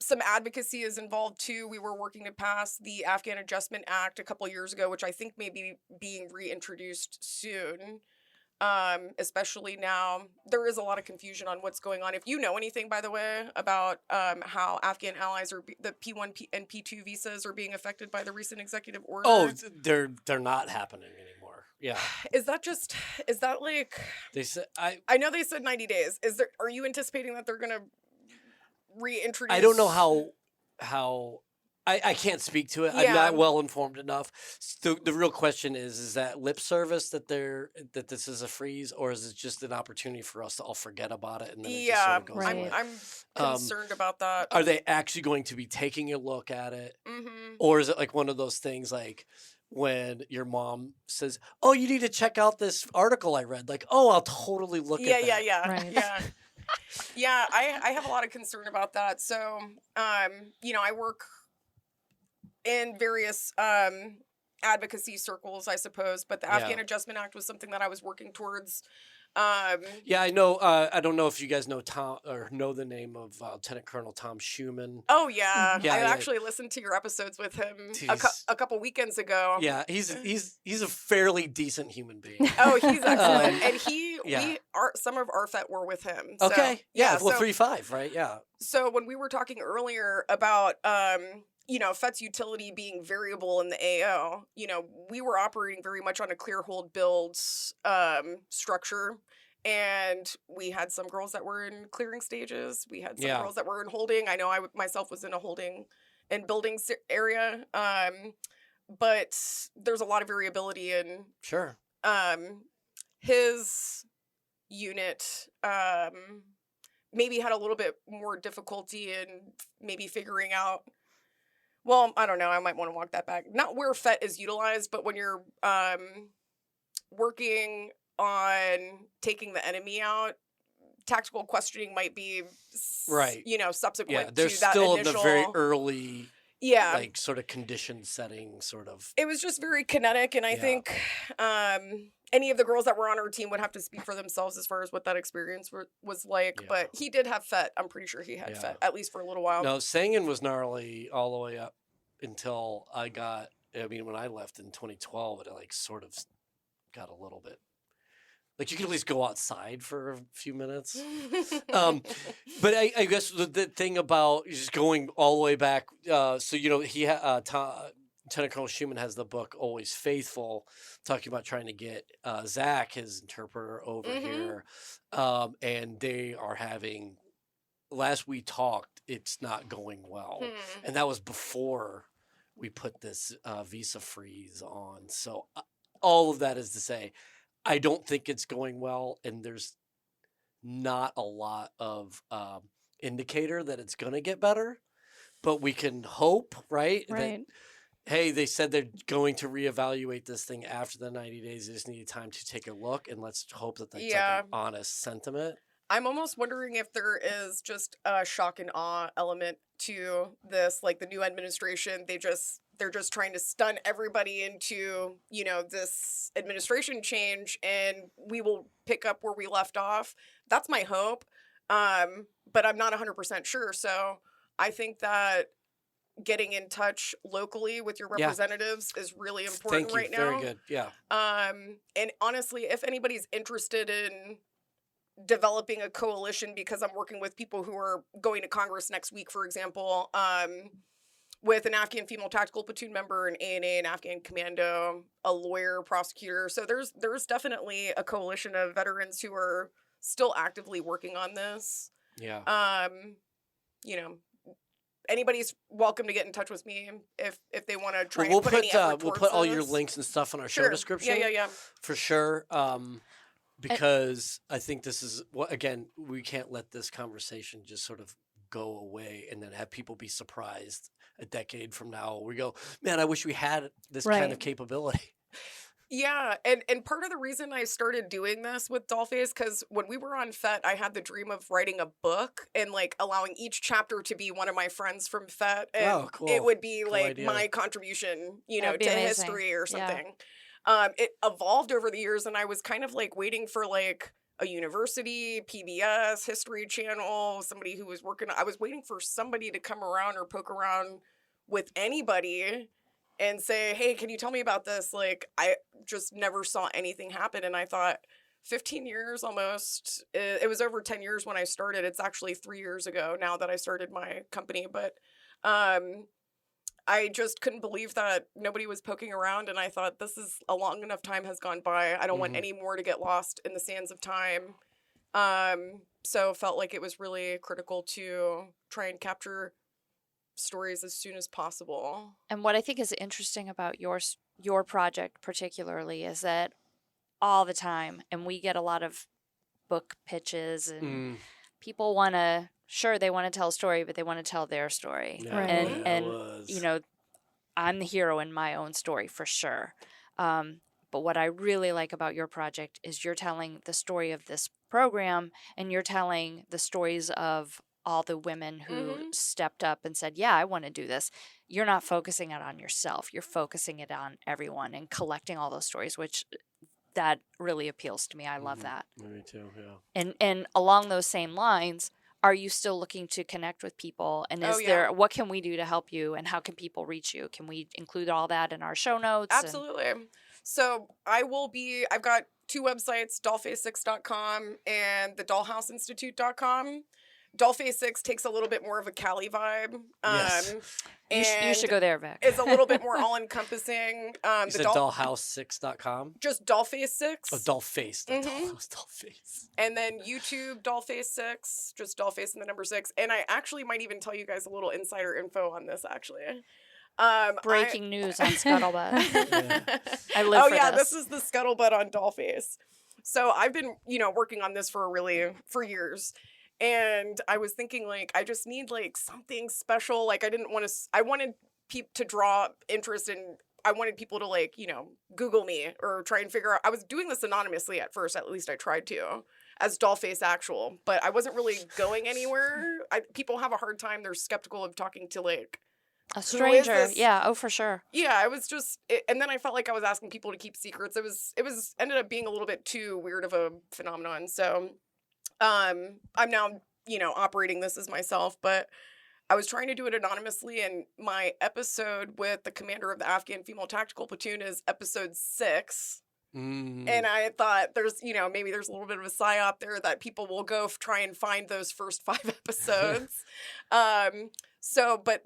some advocacy is involved too. We were working to pass the Afghan Adjustment Act a couple years ago, which I think may be being reintroduced soon. Especially now, there is a lot of confusion on what's going on. If you know anything, by the way, about how Afghan allies or the P1 and P2 visas are being affected by the recent executive order. Oh, they're not happening anymore. Yeah. Is that like... They said I know they said 90 days. Are you anticipating that they're going to reintroduce... I don't know how I can't speak to it. I'm Yeah. not well informed enough. The real question is that lip service that this is a freeze, or is it just an opportunity for us to all forget about it and then it just sort of goes right. away? I'm concerned about that. Are they actually going to be taking a look at it? Mm-hmm. Or is it like one of those things like when your mom says, "Oh, you need to check out this article I read." Like, "Oh, I'll totally look at that." Yeah. Right. Yeah. Yeah, I have a lot of concern about that. So, I work in various advocacy circles, I suppose, but the Yeah. Afghan Adjustment Act was something that I was working towards. Yeah, I know. I don't know if you guys know Tom or know the name of Lieutenant Colonel Tom Schumann. Oh yeah, Yeah, I yeah. actually listened to your episodes with him He's- a couple weekends ago. Yeah, he's a fairly decent human being. Oh, he's excellent, and yeah. some of our FET were with him. So, Okay. Yeah. Well, so, 3-5, right? Yeah. So when we were talking earlier about FET's utility being variable in the AO, we were operating very much on a clear hold build structure. And we had some girls that were in clearing stages. We had some Yeah. girls that were in holding. I know I myself was in a holding and building area. But there's a lot of variability in Sure. his unit. Maybe had a little bit more difficulty in maybe figuring out. Well, I don't know. I might want to walk that back. Not where FET is utilized, but when you're working on taking the enemy out, tactical questioning might be Right. subsequent Yeah. They're to that still initial... in the very early, yeah, like sort of condition setting, sort of. it was just very kinetic, and I Yeah. think any of the girls that were on our team would have to speak for themselves as far as what that experience was like. Yeah. But he did have FET. I'm pretty sure he had Yeah. FET, at least for a little while. No, Sangin was gnarly all the way up until when I left in 2012, it like sort of got a little bit. Like, you can at least go outside for a few minutes. But I guess the thing about just going all the way back, so, you know, Lieutenant Colonel Schumann has the book Always Faithful, talking about trying to get Zach, his interpreter, over here. And they are having, last we talked, it's not going well. And that was before we put this visa freeze on. So all of that is to say, I don't think it's going well, and there's not a lot of indicator that it's going to get better, but we can hope, right? Right. That, hey, they said they're going to reevaluate this thing after the 90 days. They just need time to take a look, and let's hope that that's like an honest sentiment. I'm almost wondering if there is just a shock and awe element to this, like the new administration. They're just trying to stun everybody into, you know, this administration change, and we will pick up where we left off. That's my hope. But I'm not 100% sure. So I think that getting in touch locally with your representatives is really important right now. Very good. Yeah. And honestly, if anybody's interested in developing a coalition, because I'm working with people who are going to Congress next week, for example, with an Afghan female tactical platoon member, an ANA, an Afghan commando, a lawyer, prosecutor. So there's definitely a coalition of veterans who are still actively working on this. Yeah. You know, anybody's welcome to get in touch with me if they want to try. We'll and put any effort we'll towards put all your this. links and stuff on our show description. Yeah. For sure. Because I think this is what, again, we can't let this conversation just sort of go away and then have people be surprised a decade from now. We go, man, I wish we had this kind of capability. Yeah, and part of the reason I started doing this with Dollface, because when we were on FET, I had the dream of writing a book and like allowing each chapter to be one of my friends from FET, and it would be cool like idea. My contribution, you know, to amazing. History or something. It evolved over the years, and I was kind of like waiting for like a university, PBS, History Channel, somebody who was working. I was waiting for somebody to come around or poke around with anybody and say, hey, can you tell me about this? Like, I just never saw anything happen. And I thought 15 years almost, it was over 10 years when I started. It's actually 3 years ago now that I started my company. But I just couldn't believe that nobody was poking around. And I thought, this is a long enough time has gone by. I don't want any more to get lost in the sands of time. So felt like it was really critical to try and capture stories as soon as possible. And what I think is interesting about your project particularly is that all the time, and we get a lot of book pitches, and people want to, sure, they want to tell a story, but they want to tell their story. Yeah, and you know, I'm the hero in my own story for sure. But what I really like about your project is you're telling the story of this program, and you're telling the stories of all the women who stepped up and said, yeah, I want to do this. You're not focusing it on yourself. You're focusing it on everyone and collecting all those stories, which that really appeals to me. I love that. Me too, yeah. And along those same lines, are you still looking to connect with people? And is there, what can we do to help you, and how can people reach you? Can we include all that in our show notes? Absolutely. So I've got 2 websites, dollface6.com and the dollhouseinstitute.com. Dollface 6 takes a little bit more of a Cali vibe. Yes. And you should go there, Vic. It's a little bit more all-encompassing. You said dollhouse6.com? Just Dollface 6. Oh, Dollface. Dollface. And then YouTube, Dollface 6. Just Dollface and the number 6. And I actually might even tell you guys a little insider info on this, actually. Breaking news on Scuttlebutt. I live for this. This is the Scuttlebutt on Dollface. So I've been, working on this for years. And I was thinking, like, I just need, like, something special. Like, I wanted people to draw interest in, I wanted people to, like, Google me or try and figure out. I was doing this anonymously at first, at least I tried to, as Dollface Actual. But I wasn't really going anywhere. People have a hard time. They're skeptical of talking to, like, a stranger. Yeah, oh, for sure. Yeah, I was just, and then I felt like I was asking people to keep secrets. It was ended up being a little bit too weird of a phenomenon. So I'm now, operating this as myself, but I was trying to do it anonymously, and my episode with the commander of the Afghan Female Tactical Platoon is episode 6. And I thought there's, maybe there's a little bit of a psyop there that people will go try and find those first 5 episodes. But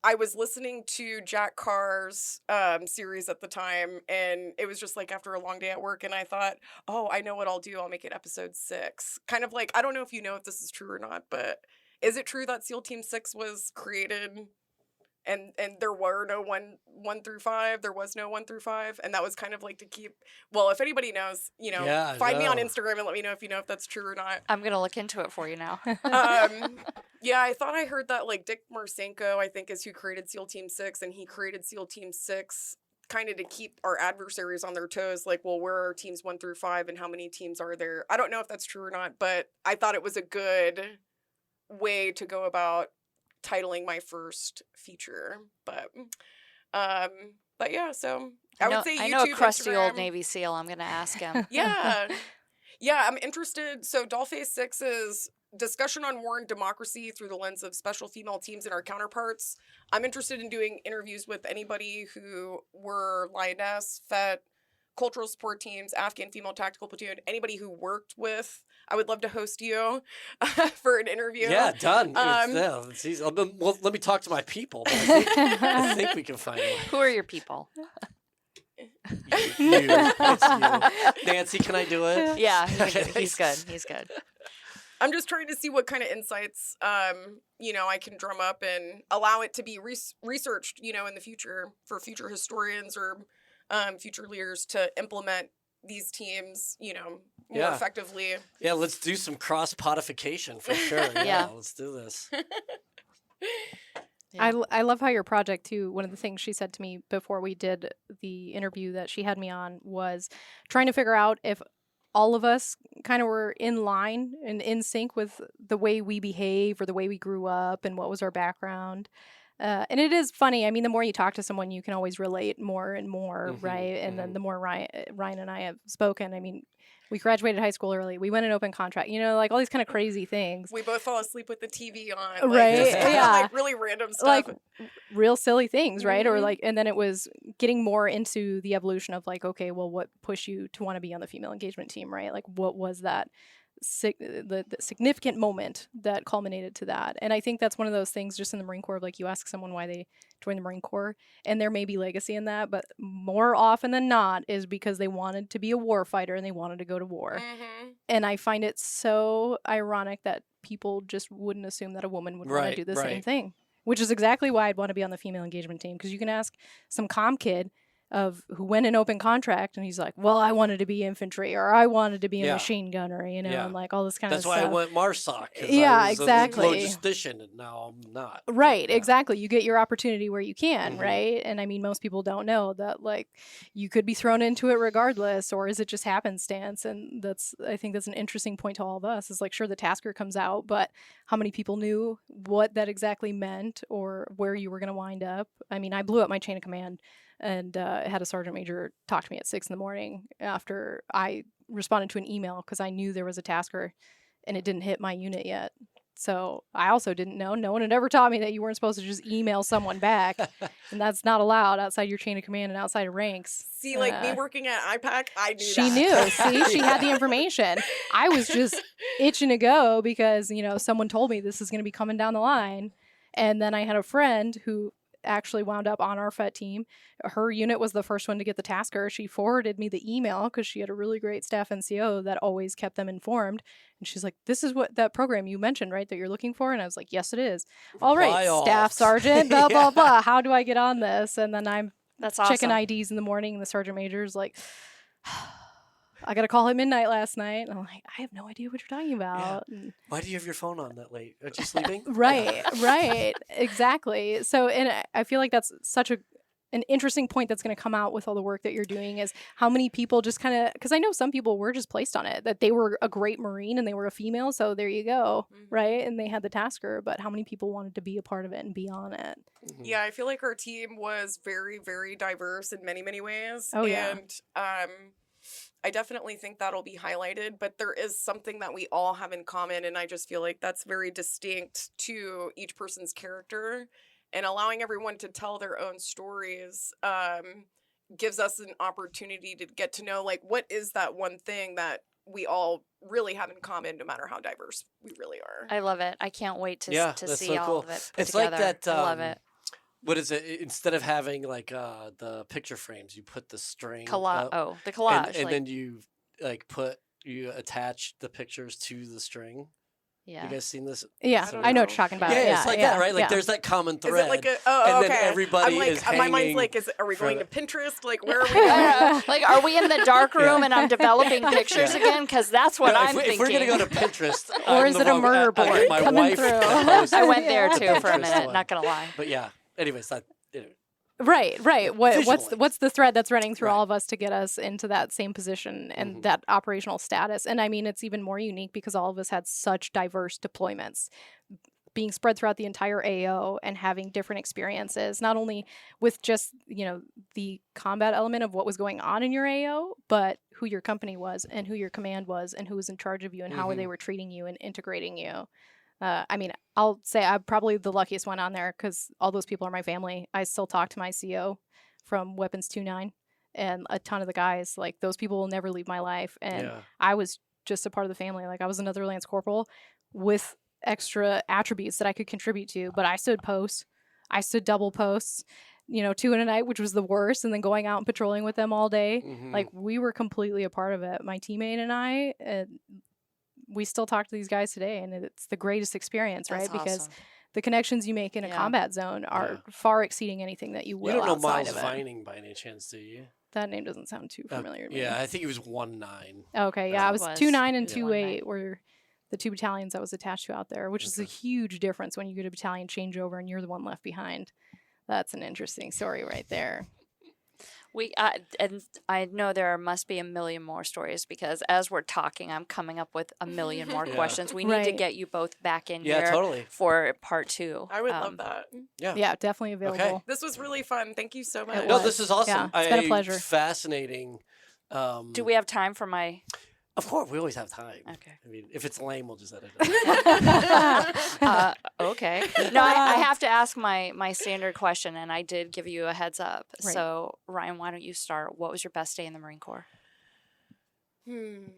I was listening to Jack Carr's series at the time, and it was just like after a long day at work, and I thought, oh, I know what I'll do. I'll make it episode 6. Kind of like, I don't know if you know if this is true or not, but is it true that SEAL Team 6 was created and there were no 1 through 5? There was no 1 through 5, and that was kind of like to keep. Well, if anybody knows, Yeah, find me on no. Instagram and let me know if you know if that's true or not. I'm gonna look into it for you now. Yeah, I thought I heard that like Dick Marcinko, I think, is who created SEAL Team 6, and he created SEAL Team 6 kind of to keep our adversaries on their toes. Like, well, where are teams 1 through 5, and how many teams are there? I don't know if that's true or not, but I thought it was a good way to go about titling my first feature. But yeah, so I would say YouTube, I know a crusty old Instagram. Navy SEAL. I'm gonna ask him. Yeah. Yeah, I'm interested. So Dollface 6 is discussion on war and democracy through the lens of special female teams and our counterparts. I'm interested in doing interviews with anybody who were Lioness, FET, cultural support teams, Afghan female tactical platoon, anybody who worked with. I would love to host you for an interview. Yeah, done. It's easy. Well, let me talk to my people. But I think we can find one. Who are your people? It's you. Nancy, can I do it? Yeah, he's good. He's good. I'm just trying to see what kind of insights, I can drum up and allow it to be researched, in the future for future historians or future leaders to implement these teams, more effectively. Yeah, let's do some cross-podification for sure. Yeah, let's do this. Yeah. I love how your project too. One of the things she said to me before we did the interview that she had me on was trying to figure out if all of us kind of were in line and in sync with the way we behave or the way we grew up and what was our background. And it is funny. I mean, the more you talk to someone, you can always relate more and more, right? And then the more Ryan and I have spoken, I mean, we graduated high school early. We went an open contract, like all these kind of crazy things. We both fall asleep with the TV on. Right, Just kinda yeah. like really random stuff. Like real silly things, right? Or Mhm. like, and then it was getting more into the evolution of like, okay, well, what pushed you to want to be on the female engagement team, right? Like, what was that the significant moment that culminated to that? And I think that's one of those things just in the Marine Corps of like, you ask someone why they joined the Marine Corps, and there may be legacy in that, but more often than not is because they wanted to be a war fighter and they wanted to go to war. Mhm. And I find it so ironic that people just wouldn't assume that a woman would want to do the same thing, which is exactly why I'd want to be on the female engagement team. Because you can ask some comm kid who went in open contract and he's like, well, I wanted to be infantry or I wanted to be a machine gunner, and like all this kind of stuff. That's why I went MARSOC. Yeah, I was exactly. a logistician, and now I'm not. Right, Yeah. exactly. You get your opportunity where you can, right? And I mean, most people don't know that, like, you could be thrown into it regardless, or is it just happenstance? And I think that's an interesting point to all of us, is like, sure, the tasker comes out, but how many people knew what that exactly meant or where you were going to wind up? I mean, I blew up my chain of command and had a sergeant major talk to me at 6 a.m. after I responded to an email because I knew there was a tasker and it didn't hit my unit yet. So I also didn't know. No one had ever taught me that you weren't supposed to just email someone back. And that's not allowed outside your chain of command and outside of ranks. See, like me working at IPAC, I knew She that. knew. See, she had the information. I was just itching to go because, someone told me this is going to be coming down the line. And then I had a friend who actually wound up on our FET team. Her unit was the first one to get the tasker. She forwarded me the email because she had a really great staff NCO that always kept them informed. And she's like, this is what that program you mentioned, right, that you're looking for? And I was like, yes, it is. All right, staff sergeant, blah, blah, blah. How do I get on this? And then I'm checking IDs in the morning, and the sergeant major's like, I got a call at midnight last night. And I'm like, I have no idea what you're talking about. Yeah. Why do you have your phone on that late? Are you sleeping? Right, exactly. So, and I feel like that's such an interesting point that's going to come out with all the work that you're doing, is how many people just kind of, because I know some people were just placed on it, that they were a great Marine and they were a female, so there you go, right? And they had the tasker, but how many people wanted to be a part of it and be on it? Yeah, I feel like our team was very, very diverse in many, many ways. Oh, yeah. And I definitely think that'll be highlighted, but there is something that we all have in common, and I just feel like that's very distinct to each person's character, and allowing everyone to tell their own stories gives us an opportunity to get to know, like, what is that one thing that we all really have in common, no matter how diverse we really are. I love it. I can't wait to Yeah, to that's see so all cool. of it put It's like together. that. I love it. What is it? Instead of having like the picture frames, you put the string The and, collage. and like, then you you attach the pictures to the string. yeah. You guys seen this? Yeah, I don't I know know. what you're talking about. Yeah, Yeah, it's like yeah, that, right? Like yeah. there's that common Is thread. it like a? and Okay. then everybody I'm like, is my mind's hanging like, are we from going to it. Pinterest? Like, where are we going? Like, are we in the dark Yeah. room and I'm developing pictures Yeah. again? Because that's what No, I'm if thinking. we're gonna go to Pinterest, Or I'm is the it a wrong- murder I'll get board my coming wife through? to post I went Yeah. there the too for a Pinterest minute. one. Not gonna lie. But yeah. Anyways, that. Right. Visually. What's the thread that's running through Right. all of us to get us into that same position and Mhm. that operational status? And I mean, it's even more unique because all of us had such diverse deployments, being spread throughout the entire AO and having different experiences, not only with just the combat element of what was going on in your AO, but who your company was and who your command was and who was in charge of you and how Mhm. they were treating you and integrating you. I mean, I'll say I'm probably the luckiest one on there because all those people are my family. I still talk to my CO from Weapons 2-9 and a ton of the guys. Like, those people will never leave my life. And Yeah. I was just a part of the family. Like, I was another Lance Corporal with extra attributes that I could contribute to. But I stood posts. I stood double posts, 2 in a night, which was the worst. And then going out and patrolling with them all day. Mhm. Like, we were completely a part of it. My teammate and I, we still talk to these guys today, and it's the greatest experience, That's right? Because awesome. the connections you make in a Yeah. combat zone are far exceeding anything that you will You don't know outside Miles of it. Vining by any chance, do you? That name doesn't sound too familiar to me. Yeah, I think he was 1-9. Okay, yeah, I was was. 2-9 and Yeah. 2-8 were the two battalions I was attached to out there, which is a Okay. huge difference when you get a battalion changeover and you're the one left behind. That's an interesting story right there. And I know there must be a million more stories because as we're talking, I'm coming up with a million more Yeah. questions. We need to Right. get you both back in Yeah, here totally. for part 2. I would love that. Yeah. Yeah, definitely available. This was really fun. Thank you so much. No, was. this is awesome. Yeah, it's been a pleasure. Fascinating. Do we have time for my? Of course, we always have time. Okay. I mean, if it's lame, we'll just edit it. Okay. No, I have to ask my standard question, and I did give you a heads up. Right. So, Ryan, why don't you start? What was your best day in the Marine Corps? Man,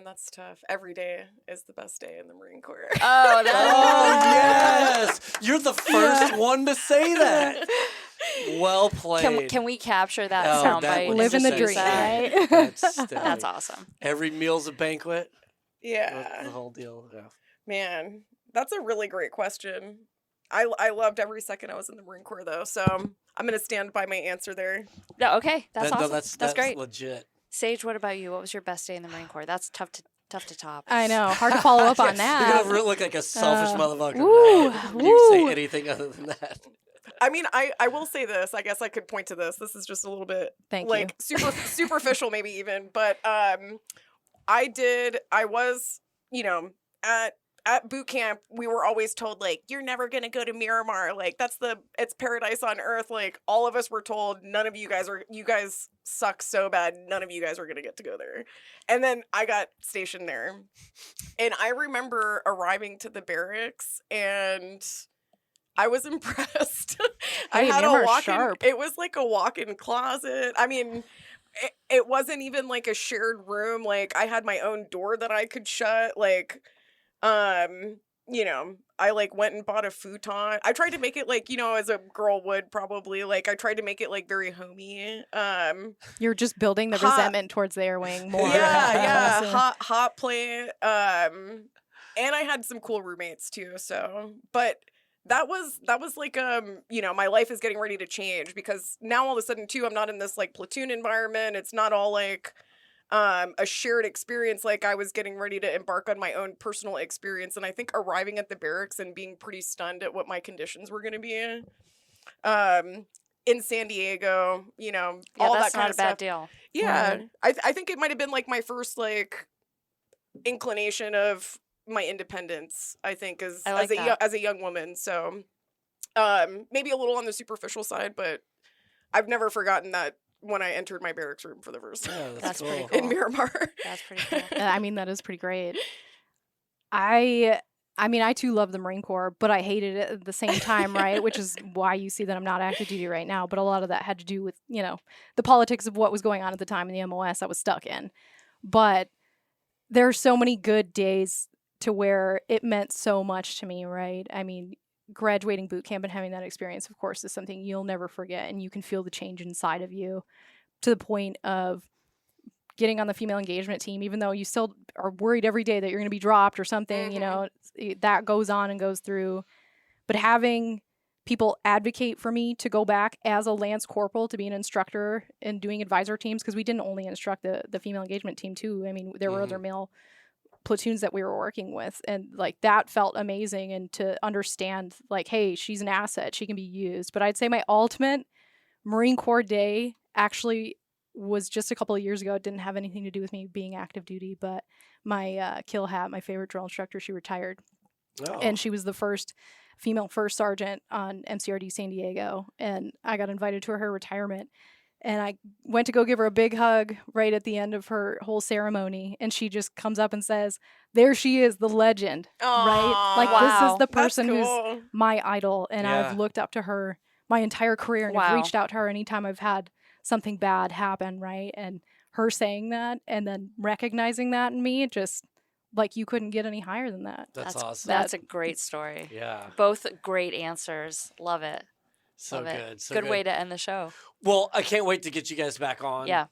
that's tough. Every day is the best day in the Marine Corps. Oh, Oh, yes! You're the first one to say that. Well played. Can we capture that Oh, soundbite? that and would Living just the be use dream, that? right? That's awesome. Every meal's a banquet. Yeah. The whole deal. Yeah. Man, that's a really great question. I loved every second I was in the Marine Corps, though, so I'm going to stand by my answer there. No, okay, that's No, awesome. That's great. legit. Sage, what about you? What was your best day in the Marine Corps? That's tough to top. I know. Hard to follow up on You're that. gonna look like a selfish motherfucker. woo, now if you say woo. anything other than that. I mean, I will say this. I guess I could point to this. This is just a little bit Thank like superficial, maybe even. But I was, at boot camp, we were always told, like, you're never gonna go to Miramar. Like, it's paradise on earth. Like, all of us were told, you guys suck so bad, none of you guys are gonna get to go there. And then I got stationed there. And I remember arriving to the barracks and I was impressed. I Hey, had Miramar's a walk-in. sharp. It was like a walk-in closet. I mean, it wasn't even like a shared room. Like, I had my own door that I could shut. Like, I like went and bought a futon. I tried to make it like, as a girl would probably. Like, I tried to make it like very homey. You're just building the Hot. resentment towards the air wing more. Yeah. So- Hot plate. And I had some cool roommates too. So, but that was like, my life is getting ready to change because now all of a sudden too, I'm not in this like platoon environment. It's not all like, a shared experience. Like, I was getting ready to embark on my own personal experience. And I think arriving at the barracks and being pretty stunned at what my conditions were going to be in San Diego, Yeah, all that's that kind not of a bad stuff. deal. Yeah. Right. I think it might have been like my first like inclination of my independence, I think, I like that. as a young woman. So maybe a little on the superficial side, but I've never forgotten that when I entered my barracks room for the first time Yeah, That's cool. pretty cool. in Miramar. That's pretty cool. I mean, that is pretty great. I I mean, I too love the Marine Corps, but I hated it at the same time, right? Which is why you see that I'm not active duty right now. But a lot of that had to do with, the politics of what was going on at the time in the MOS I was stuck in. But there are so many good days to where it meant so much to me, right? I mean, graduating boot camp and having that experience, of course, is something you'll never forget. And you can feel the change inside of you to the point of getting on the female engagement team, even though you still are worried every day that you're going to be dropped or something, that goes on and goes through. But having people advocate for me to go back as a Lance Corporal to be an instructor and doing advisor teams, because we didn't only instruct the female engagement team too. I mean, there were other male platoons that we were working with, and like that felt amazing. And to understand like, hey, she's an asset, she can be used. But I'd say my ultimate Marine Corps day actually was just a couple of years ago. It didn't have anything to do with me being active duty, but my Kill Hat, my favorite drill instructor, she retired. Oh. And she was the first female first sergeant on MCRD San Diego. And I got invited to her retirement. And I went to go give her a big hug right at the end of her whole ceremony. And she just comes up and says, there she is, the legend, right? Like, this is the person who's my idol. And I've looked up to her my entire career, and I've reached out to her anytime I've had something bad happen, right? And her saying that and then recognizing that in me, just like, you couldn't get any higher than that. That's awesome. That's a great story. Yeah. Both great answers. Love it. So Love good. It. So good way to end the show. Well, I can't wait to get you guys back on. Yeah.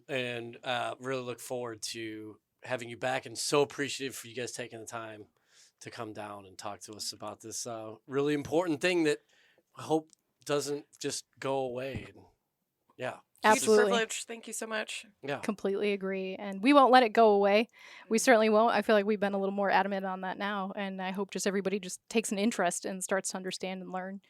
And really look forward to having you back, and so appreciative for you guys taking the time to come down and talk to us about this really important thing that I hope doesn't just go away. And, yeah. Absolutely. Privilege. Thank you so much. Yeah. Completely agree. And we won't let it go away. We certainly won't. I feel like we've been a little more adamant on that now. And I hope just everybody just takes an interest and starts to understand and learn.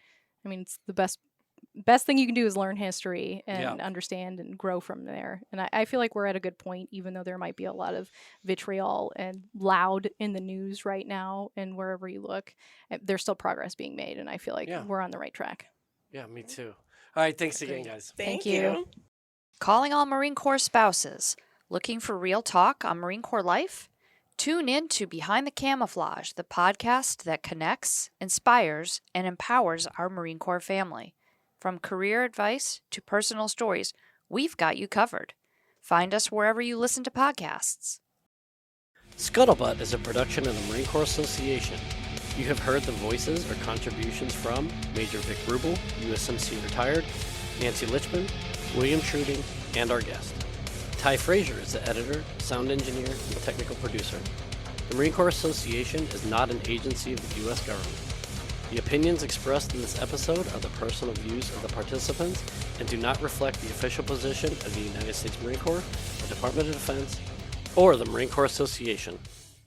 I mean, it's the best thing you can do is learn history and understand and grow from there. And I feel like we're at a good point, even though there might be a lot of vitriol and loud in the news right now and wherever you look, there's still progress being made. And I feel like we're on the right track. Yeah, me too. All right. Thanks again, guys. Thank you. Calling all Marine Corps spouses. Looking for real talk on Marine Corps life? Tune in to Behind the Camouflage, the podcast that connects, inspires, and empowers our Marine Corps family. From career advice to personal stories, we've got you covered. Find us wherever you listen to podcasts. Scuttlebutt is a production of the Marine Corps Association. You have heard the voices or contributions from Major Vic Rubel, USMC retired, Nancy Lichman, William Truding, and our guest. Ty Frazier is the editor, sound engineer, and technical producer. The Marine Corps Association is not an agency of the U.S. government. The opinions expressed in this episode are the personal views of the participants and do not reflect the official position of the United States Marine Corps, the Department of Defense, or the Marine Corps Association.